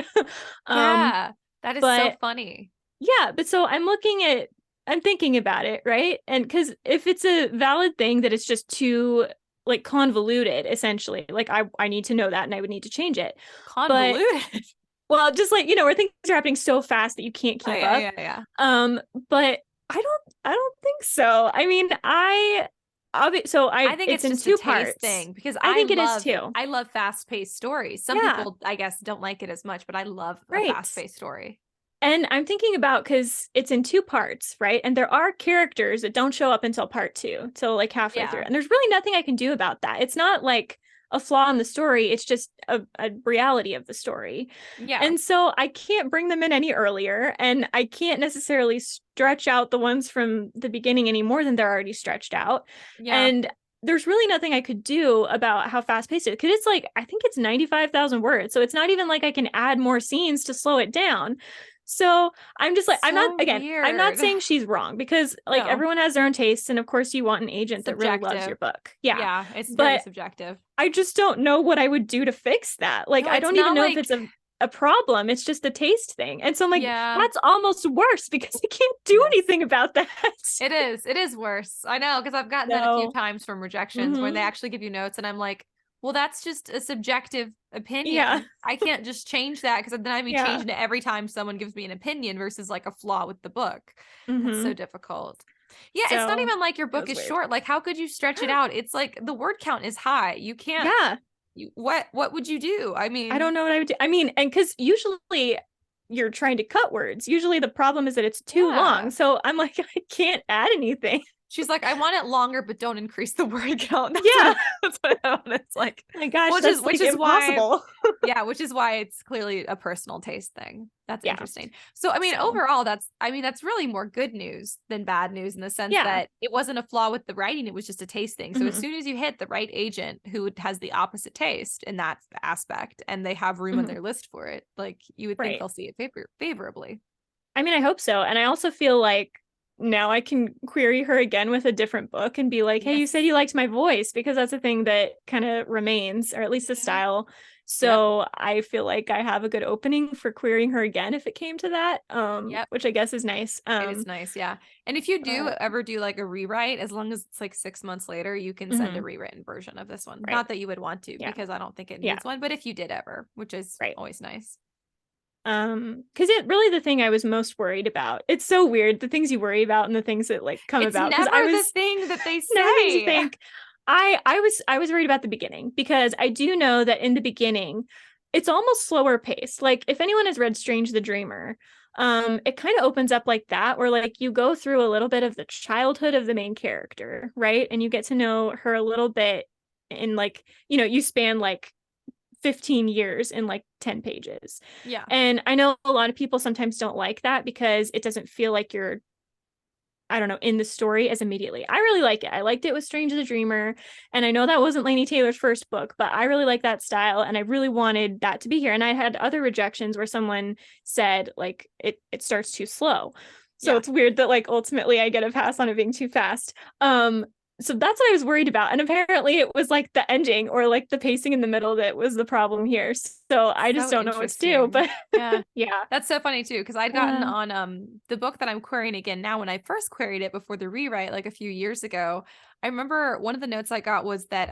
um, Yeah. That is so but funny. yeah, but so I'm thinking about it, right? And because if it's a valid thing that it's just too like convoluted, essentially, like I need to know that and I would need to change it. But Convoluted. well, just like, where things are happening so fast that you can't Oh, keep yeah, up. yeah, yeah. But I don't think so. I mean, I think it's it's in just a two taste parts. thing because I think it is too. I love fast-paced stories. Some Yeah, people, I guess, don't like it as much, but I love a right. fast-paced story. And I'm thinking about because it's in two parts, right? And there are characters that don't show up until part two, so like halfway through. Yeah. And there's really nothing I can do about that. It's not like a flaw in the story, it's just a reality of the story. Yeah. And so I can't bring them in any earlier, and I can't necessarily stretch out the ones from the beginning any more than they're already stretched out. Yeah. And there's really nothing I could do about how fast paced it is because it's like I think it's 95,000 words. So it's not even like I can add more scenes to slow it down. So I'm just like, So I'm not weird. saying she's wrong because like No, everyone has their own tastes. And of course, you want an agent that really loves subjective. your book. Yeah. Yeah, it's very But subjective. I just don't know what I would do to fix that. Like, No, I it's don't even not know if like, it's a problem. It's just a taste thing. And so I'm like, yeah, that's almost worse because I can't do yes. anything about that. It is. It is worse. I know because I've gotten that a few So, times from rejections where they mhm. actually give you notes, and I'm like, well, that's just a subjective Yeah. opinion. I can't just change that because then I'd be Yeah. changing it every time someone gives me an opinion versus like a flaw with the book. That's so Hmm. difficult. Yeah, it's not So even like your it book was is weird. short. Like, how could you stretch it out? It's like the word count is high. You can't. Yeah. What would you do? I I mean, don't know what I would do. I mean, and because usually you're trying to cut words. Usually the problem is that it's too long. yeah. So I'm like, I can't add anything. She's like, I want it longer, but don't increase the word count. Yeah. That's what I want. It's like, My gosh, that's which like is why, impossible. yeah, which is why it's clearly a personal taste thing. That's Yeah. interesting. So, I mean, So, overall, that's really more good news than bad news in the sense yeah. that it wasn't a flaw with the writing; it was just a taste thing. So, as Hmm. soon as you hit the right agent who has the opposite taste in that aspect, and they have room on Hmm. their list for it, like you would think Right. they'll see it favorably. I mean, I hope so. And I also feel like now I can query her again with a different book and be like, hey, you said Yes. you liked my voice because that's a thing that kind of remains, or at least the Mhm. style. Yep. So I feel like I have a good opening for querying her again if it came to that, Yep. which I guess is nice. It is nice, yeah. And if you do But ever do like a rewrite, as long as it's like 6 months later, you can send a mhm, rewritten version of this one. right. Not that you would want to, Yeah. because I don't think it Yeah. needs one, but if you did ever, which is Right. always nice. Because it really the thing I was most worried about. It's so weird the things you worry about and the things that like come It's about. Because I never the was thing that they never things you say. think. I was worried about the beginning because I do know that in the beginning it's almost slower paced. Like if anyone has read Strange the Dreamer, it kind of opens up like that where like you go through a little bit of the childhood of the main character, right? And you get to know her a little bit in like, you span like 15 years in like 10 pages. Yeah. And I know a lot of people sometimes don't like that because it doesn't feel like you're I don't know, in the story as immediately. I really like it. I liked it with Strange the Dreamer. And I know that wasn't Laini Taylor's first book, but I really like that style. And I really wanted that to be here. And I had other rejections where someone said like it starts too slow. So Yeah. it's weird that like ultimately I get a pass on it being too fast. so that's what I was worried about. And apparently it was like the ending or like the pacing in the middle that was the problem here. So I just So don't know what to do. interesting. But Yeah. yeah. That's so funny too, because I'd gotten Yeah. on the book that I'm querying again now. When I first queried it before the rewrite, like a few years ago, I remember one of the notes I got was that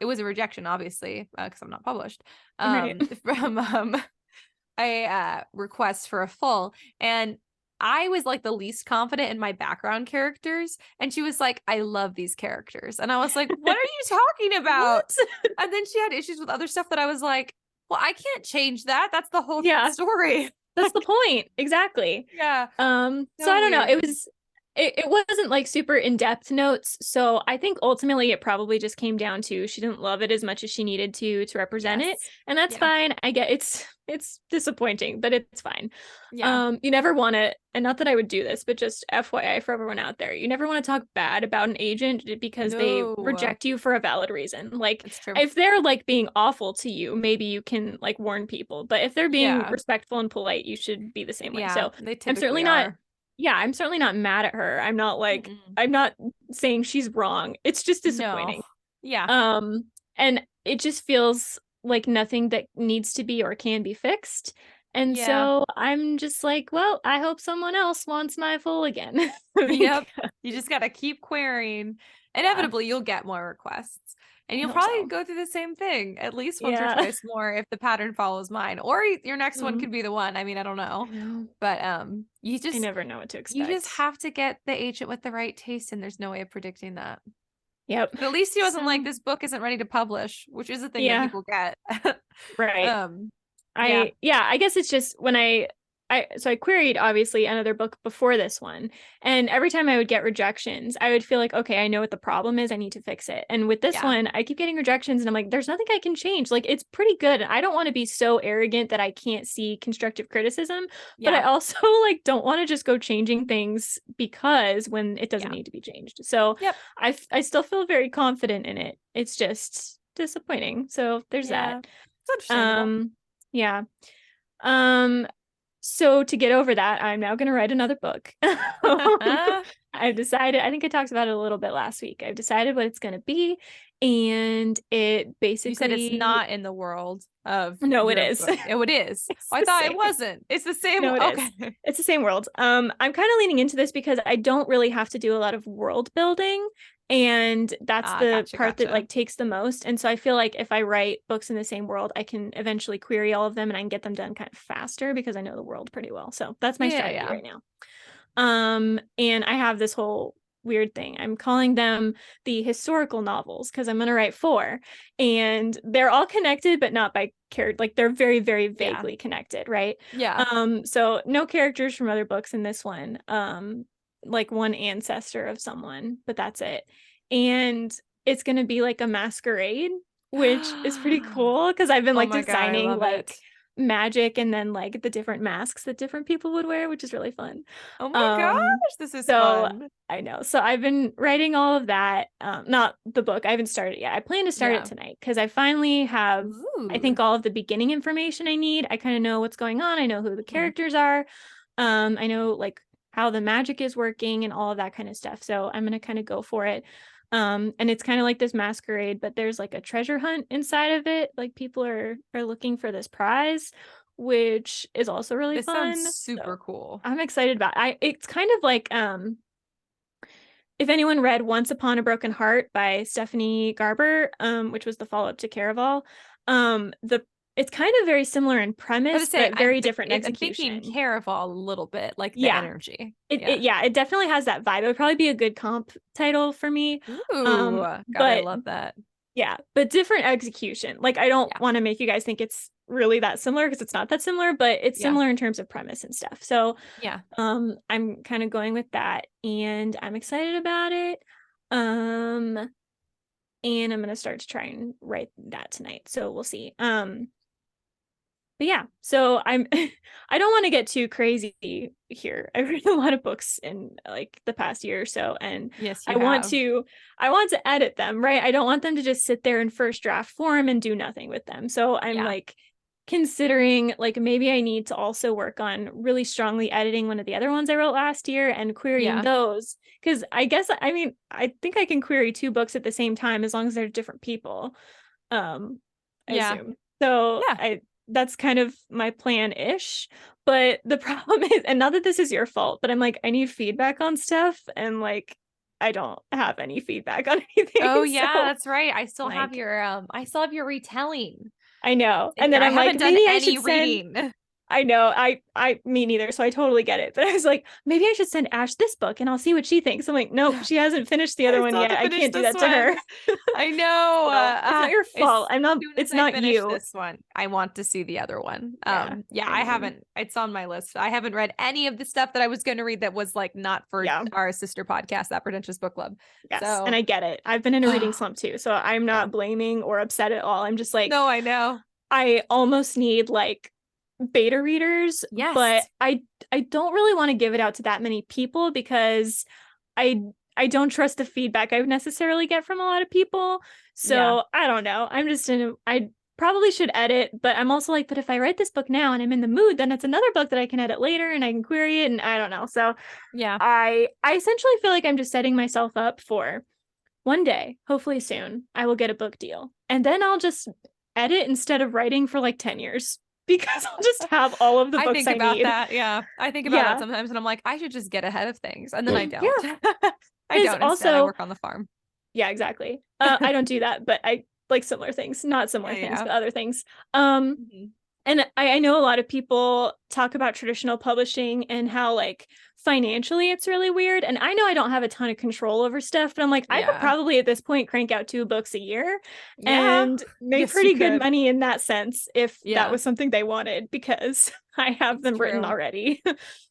it was a rejection, obviously, because I'm not published, Right. from a request for a full, and I was like the least confident in my background characters, and she was like, "I love these characters," and I was like, "What are you talking about?" What? And then she had issues with other stuff that I was like, "Well, I can't change that. That's the whole Yeah. story." That's the point. Exactly. Yeah, So so I don't know. weird. It wasn't like super in-depth notes. So I think ultimately it probably just came down to she didn't love it as much as she needed to represent it. Yes. And that's Yeah. fine. I get it's disappointing, but it's fine. Yeah. You never want to, and not that I would do this, but just FYI for everyone out there, you never want to talk bad about an agent because they No, reject you for a valid reason. Like it's true. if they're like being awful to you, maybe you can like warn people. But if they're being Yeah. respectful and polite, you should be the same way. Yeah, So they I'm certainly typically not, are. yeah, I'm certainly not mad at her. Mm-mm. I'm not saying she's wrong. It's just No. disappointing. Yeah. Um, and it just feels like nothing that needs to be or can be fixed. And Yeah. so I'm just like, well, I hope someone else wants my full again. Yep. Because- You just got to keep querying. yeah, Inevitably, you'll get more requests. And I you'll hope probably so. go through the same thing at least once or Yeah. twice more if the pattern follows mine. Or your next one Mm, could be the one. I mean, I don't I know. know. But I never know what to you just expect. have to get the agent with the right taste, and there's no way of predicting that. Yep. But at least he wasn't like, So, this book isn't ready to publish, which is a thing that yeah, people get. right. um, yeah. I guess it's just when I queried obviously another book before this one, and every time I would get rejections, I would feel like, okay, I know what the problem is, I need to fix it. And with this Yeah. one, I keep getting rejections and I'm like, there's nothing I can change. Like it's pretty good. I don't want to be so arrogant that I can't see constructive criticism, but I Yeah. also like don't want to just go changing things because when it doesn't Yeah. need to be changed. So Yep. I still feel very confident in it. It's just disappointing. So there's that. Yeah. It's understandable. Um yeah. Um, so to get over that, I'm now going to write another book. I've decided, I think I talked about it a little bit last week. I've decided what it's going to be. And it You said it's basically, not in the world of no, it your is. book. Oh, it is. It's Oh, I the thought it same. wasn't. It's the same. No, it is. Okay. It's the same world. I'm kind of leaning into this because I don't really have to do a lot of world building. And that's Ah, the gotcha, part that gotcha. like takes the most. And so I feel like if I write books in the same world, I can eventually query all of them and I can get them done kind of faster because I know the world pretty well. So that's my Yeah, strategy yeah. right now. And I have this whole weird thing. I'm calling them the historical novels because I'm going to write four, and they're all connected, but not by character. Like they're very, very Yeah. vaguely connected, right? Yeah. So no characters from other books in this one. Like one ancestor of someone, but that's it. And it's going to be like a masquerade, which is pretty cool because I've been Oh like my God, I designing love like it. magic and then like the different masks that different people would wear, which is really fun. Oh my Um, gosh, this is so fun. I know. So I've been writing all of that. Not the book. I haven't started yet. I plan to start it Yeah. tonight because I finally have, I Ooh. think, all of the beginning information I need. I kind of know what's going on. I know who the Mhm. characters are. I know like how the magic is working and all of that kind of stuff. So I'm gonna kind of go for it. And it's kind of like this masquerade, but there's like a treasure hunt inside of it. Like people are looking for this prize, which is also really This sounds fun. super So cool. I'm excited about it. It's kind of like if anyone read Once Upon a Broken Heart by Stephanie Garber, which was the follow-up to Caraval, the it's kind of very similar in I was premise, to say, but very different I'm thinking execution. Caraval a little bit, like the Yeah, energy. it Yeah. yeah, it definitely has that vibe. It would probably be a good comp title for me. Ooh, God, I But love that. yeah, but different execution. Like I don't Yeah. want to make you guys think it's really that similar because it's not that similar, but it's Yeah. similar in terms of premise and stuff. So Yeah. I'm kind of going with that and I'm excited about it. Um and I'm gonna start to try and write that tonight. So we'll see. But yeah, so I'm I don't want to get too crazy here. I've read a lot of books in like the past year or so, and Yes, you I want have. to I want to edit them, right? I don't want them to just sit there in first draft form and do nothing with them. So I'm Yeah. like considering like maybe I need to also work on really strongly editing one of the other ones I wrote last year and querying those. Because I guess, I mean, I think I can query 2 books at the same time as long as they're different people. I assume. So Yeah. that's kind of my plan-ish. But the problem is, and not that this is your fault, but I'm like, I need feedback on stuff, and like I don't have any feedback on anything. Oh yeah, So, that's right. I still have like, your retelling I know. in And here. then I I'm like, haven't done maybe I any should send reading. I know. Me neither. So I totally get it. But I was like, maybe I should send Ash this book and I'll see what she thinks. I'm like, nope, she hasn't finished the other I one still have yet. to I finish can't do this that to her. one. I know. So it's not your As fault. soon as It's I not finish you. this one, I want to see the other one. Yeah. I mean, haven't, it's on my list. I haven't read any of the stuff that I was going to read that was like not for yeah. our sister podcast, That Pretentious Book Club. Yes. So, And I get it. I've been in a reading slump too. So I'm not blaming or upset at all. I'm just like, no, I know. I almost need like beta readers, but Yes. I don't really want to give it out to that many people because I don't trust the feedback I would necessarily get from a lot of people. So I don't know. I probably should edit, but I'm also like, but if I write this book now and I'm in the mood, then it's another book that I can edit later and I can query it, and I don't know. So I essentially feel like I'm just setting myself up for one day, hopefully soon, I will get a book deal. And then I'll just edit instead of writing for like 10 years because I'll just have all of the books I think I about need. that. Yeah. I think about that sometimes and I'm like, I should just get ahead of things. And then I don't. Yeah. I don't. Instead, I work on the farm. Yeah, exactly. I don't do that, but I like similar things, not similar things, but other things. And I know a lot of people talk about traditional publishing and how like financially it's really weird. And I know I don't have a ton of control over stuff, but I'm like, I could probably at this point crank out 2 books a year and make pretty good money in that sense if that was something they wanted, because I have them written already.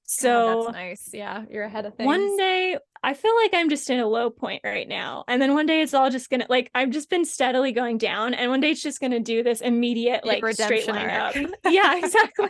So that's nice. Yeah, you're ahead of things. One day I feel like I'm just in a low point right now. And then one day it's all just gonna, like, I've just been steadily going down, and one day it's just gonna do this immediate like straight line up. Yeah, exactly.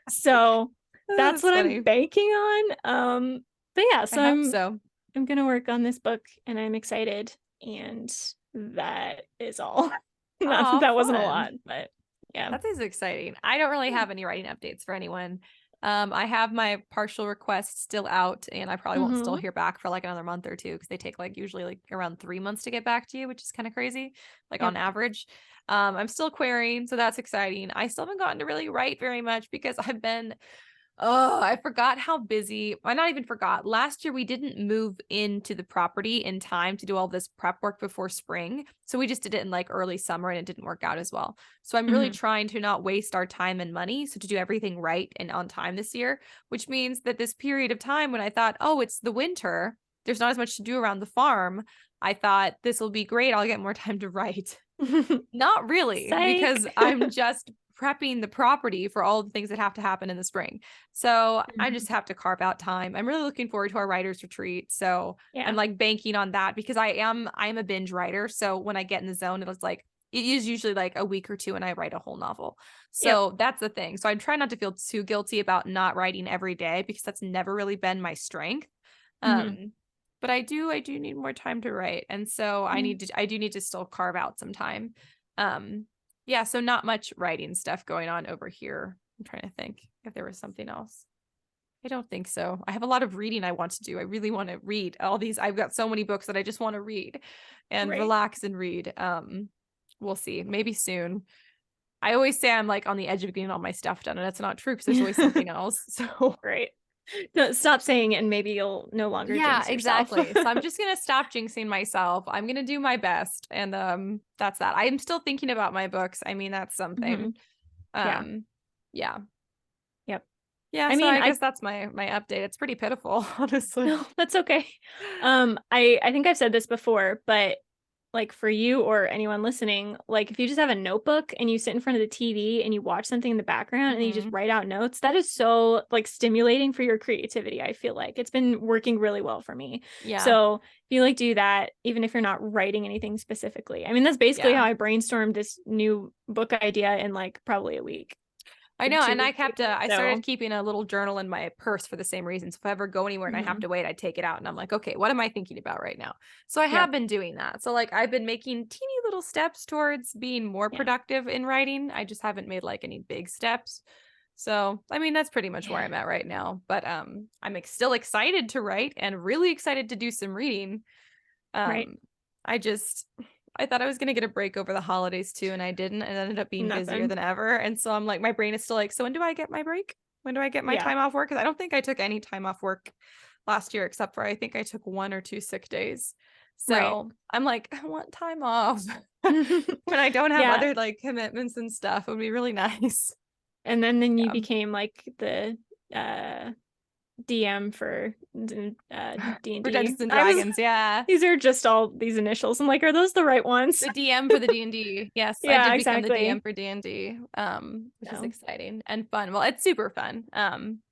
So that's what funny. I'm banking on. But yeah, so I'm gonna work on this book and I'm excited, and that is all. That wasn't a lot, but yeah. That is exciting. I don't really have any writing updates for anyone. I have my partial request still out, and I probably won't still hear back for like another month or 2 because they take like usually like around 3 months to get back to you, which is kind of crazy, like on average. I'm still querying, so that's exciting. I still haven't gotten to really write very much because I've been I forgot how busy. I not even forgot. Last year we didn't move into the property in time to do all this prep work before spring. So we just did it in like early summer and it didn't work out as well. So I'm really trying to not waste our time and money. So to do everything right and on time this year, which means that this period of time when I thought, oh, it's the winter, there's not as much to do around the farm, I thought this will be great. I'll get more time to write. Not really, because I'm just prepping the property for all the things that have to happen in the spring. So I just have to carve out time. I'm really looking forward to our writers retreat. So I'm like banking on that because I'm a binge writer. So when I get in the zone, it is usually like a week or 2 and I write a whole novel. So that's the thing. So I try not to feel too guilty about not writing every day because that's never really been my strength. But I do need more time to write. And so I do need to still carve out some time. Yeah, so not much writing stuff going on over here. I'm trying to think if there was something else. I don't think so. I have a lot of reading I want to do. I really want to read all these. I've got so many books that I just want to read and relax and read. We'll see. Maybe soon. I always say I'm like on the edge of getting all my stuff done, and that's not true because there's always something else. So No, stop saying it and maybe you'll no longer jinx yourself. Exactly. So I'm just gonna stop jinxing myself. I'm gonna do my best, and that's that. I'm still thinking about my books. I mean, that's something. Yeah, I mean, I guess that's my update. It's pretty pitiful, honestly. No, that's okay. I think I've said this before, but like for you or anyone listening, like if you just have a notebook and you sit in front of the TV and you watch something in the background and you just write out notes, that is so like stimulating for your creativity. I feel like it's been working really well for me. Yeah. So if you like do that, even if you're not writing anything specifically, I mean, that's basically how I brainstormed this new book idea in like probably a week. I know. And I So started keeping a little journal in my purse for the same reason. So if I ever go anywhere and I have to wait, I take it out and I'm like, okay, what am I thinking about right now? So I have been doing that. So like I've been making teeny little steps towards being more productive in writing. I just haven't made like any big steps. So, I mean, that's pretty much where I'm at right now. But I'm still excited to write and really excited to do some reading. right. I thought I was gonna get a break over the holidays too, and I didn't, and ended up being busier than ever. And so I'm like, my brain is still like, so when do I get my break? When do I get my time off work? Because I don't think I took any time off work last year, except for I think I took 1 or 2 sick days. So I'm like, I want time off when I don't have other like commitments and stuff. It would be really nice. And then you became like the DM for D&D. For Dungeons and Dragons, These are just all these initials. I'm like, are those the right ones? The DM for the D&D. Yes, yeah, I did exactly. become the DM for D&D, which is exciting and fun. Well, it's super fun.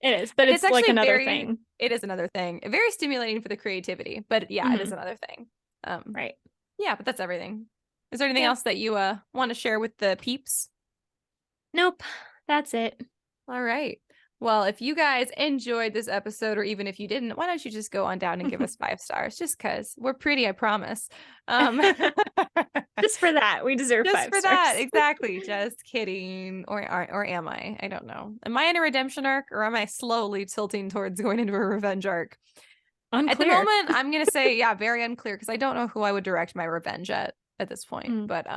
It is, but it's actually like another thing. It is another thing. Very stimulating for the creativity, but yeah, it is another thing. Right. Yeah, but that's everything. Is there anything else that you want to share with the peeps? Nope. That's it. All right. Well, if you guys enjoyed this episode, or even if you didn't, why don't you just go on down and give us 5 stars? Just because we're pretty, I promise. Just for that, we deserve 5 stars. Just for that, exactly. Just kidding. Or am I? I don't know. Am I in a redemption arc, or am I slowly tilting towards going into a revenge arc? Unclear. At the moment, I'm gonna say, very unclear, because I don't know who I would direct my revenge at this point. But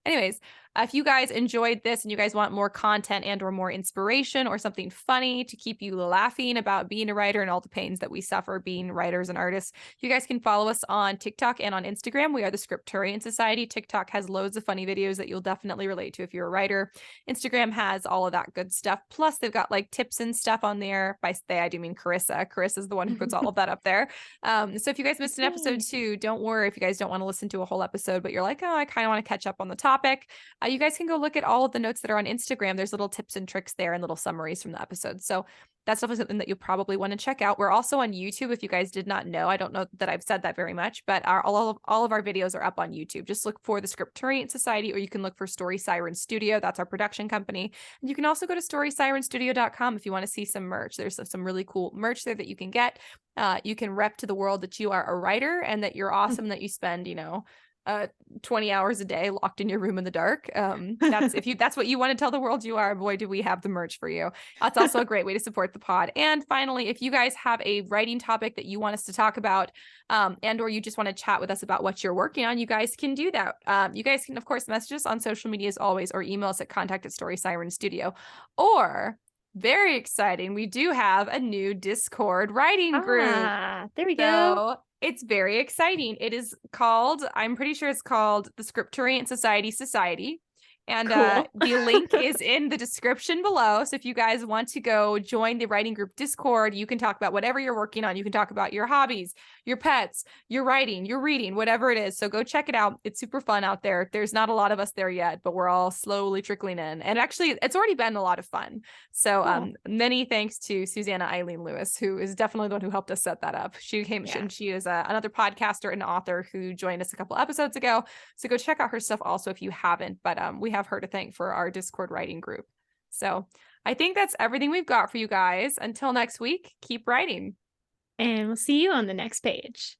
anyways, if you guys enjoyed this and you guys want more content and or more inspiration or something funny to keep you laughing about being a writer and all the pains that we suffer being writers and artists, you guys can follow us on TikTok and on Instagram. We are the Scripturient Society. TikTok has loads of funny videos that you'll definitely relate to if you're a writer. Instagram has all of that good stuff. Plus, they've got like tips and stuff on there. By they, I do mean Karissa. Karissa is the one who puts all of that up there. So if you guys missed an episode too, don't worry if you guys don't want to listen to a whole episode, but you're like, oh, I kind of want to catch up on the topic. You guys can go look at all of the notes that are on Instagram. There's little tips and tricks there and little summaries from the episodes. So that's definitely something that you'll probably want to check out. We're also on YouTube. If you guys did not know, I don't know that I've said that very much, but all of our videos are up on YouTube. Just look for the Scripturient Society, or you can look for Story Siren Studio. That's our production company. And you can also go to storysirenstudio.com if you want to see some merch. There's some really cool merch there that you can get. You can rep to the world that you are a writer and that you're awesome, that you spend, 20 hours a day locked in your room in the dark. That's what you want to tell the world you are, boy, do we have the merch for you. That's also a great way to support the pod. And finally, if you guys have a writing topic that you want us to talk about, and or you just want to chat with us about what you're working on, you guys can do that. You guys can, of course, message us on social media as always, or email us at contact@StorySirenStudio. Or very exciting, we do have a new Discord writing group. There we go. It's very exciting. It is called, I'm pretty sure it's called the Scripturient Society. And cool. The link is in the description below. So if you guys want to go join the writing group Discord, you can talk about whatever you're working on. You can talk about your hobbies, your pets, your writing, your reading, whatever it is. So go check it out. It's super fun out there. There's not a lot of us there yet, but we're all slowly trickling in. And actually, it's already been a lot of fun. So many thanks to Susanna Eileen Lewis, who is definitely the one who helped us set that up. She came, and she is another podcaster and author who joined us a couple episodes ago. So go check out her stuff also if you haven't. But we have her to thank for our Discord writing group. So I think that's everything we've got for you guys. Until next week, keep writing. And we'll see you on the next page.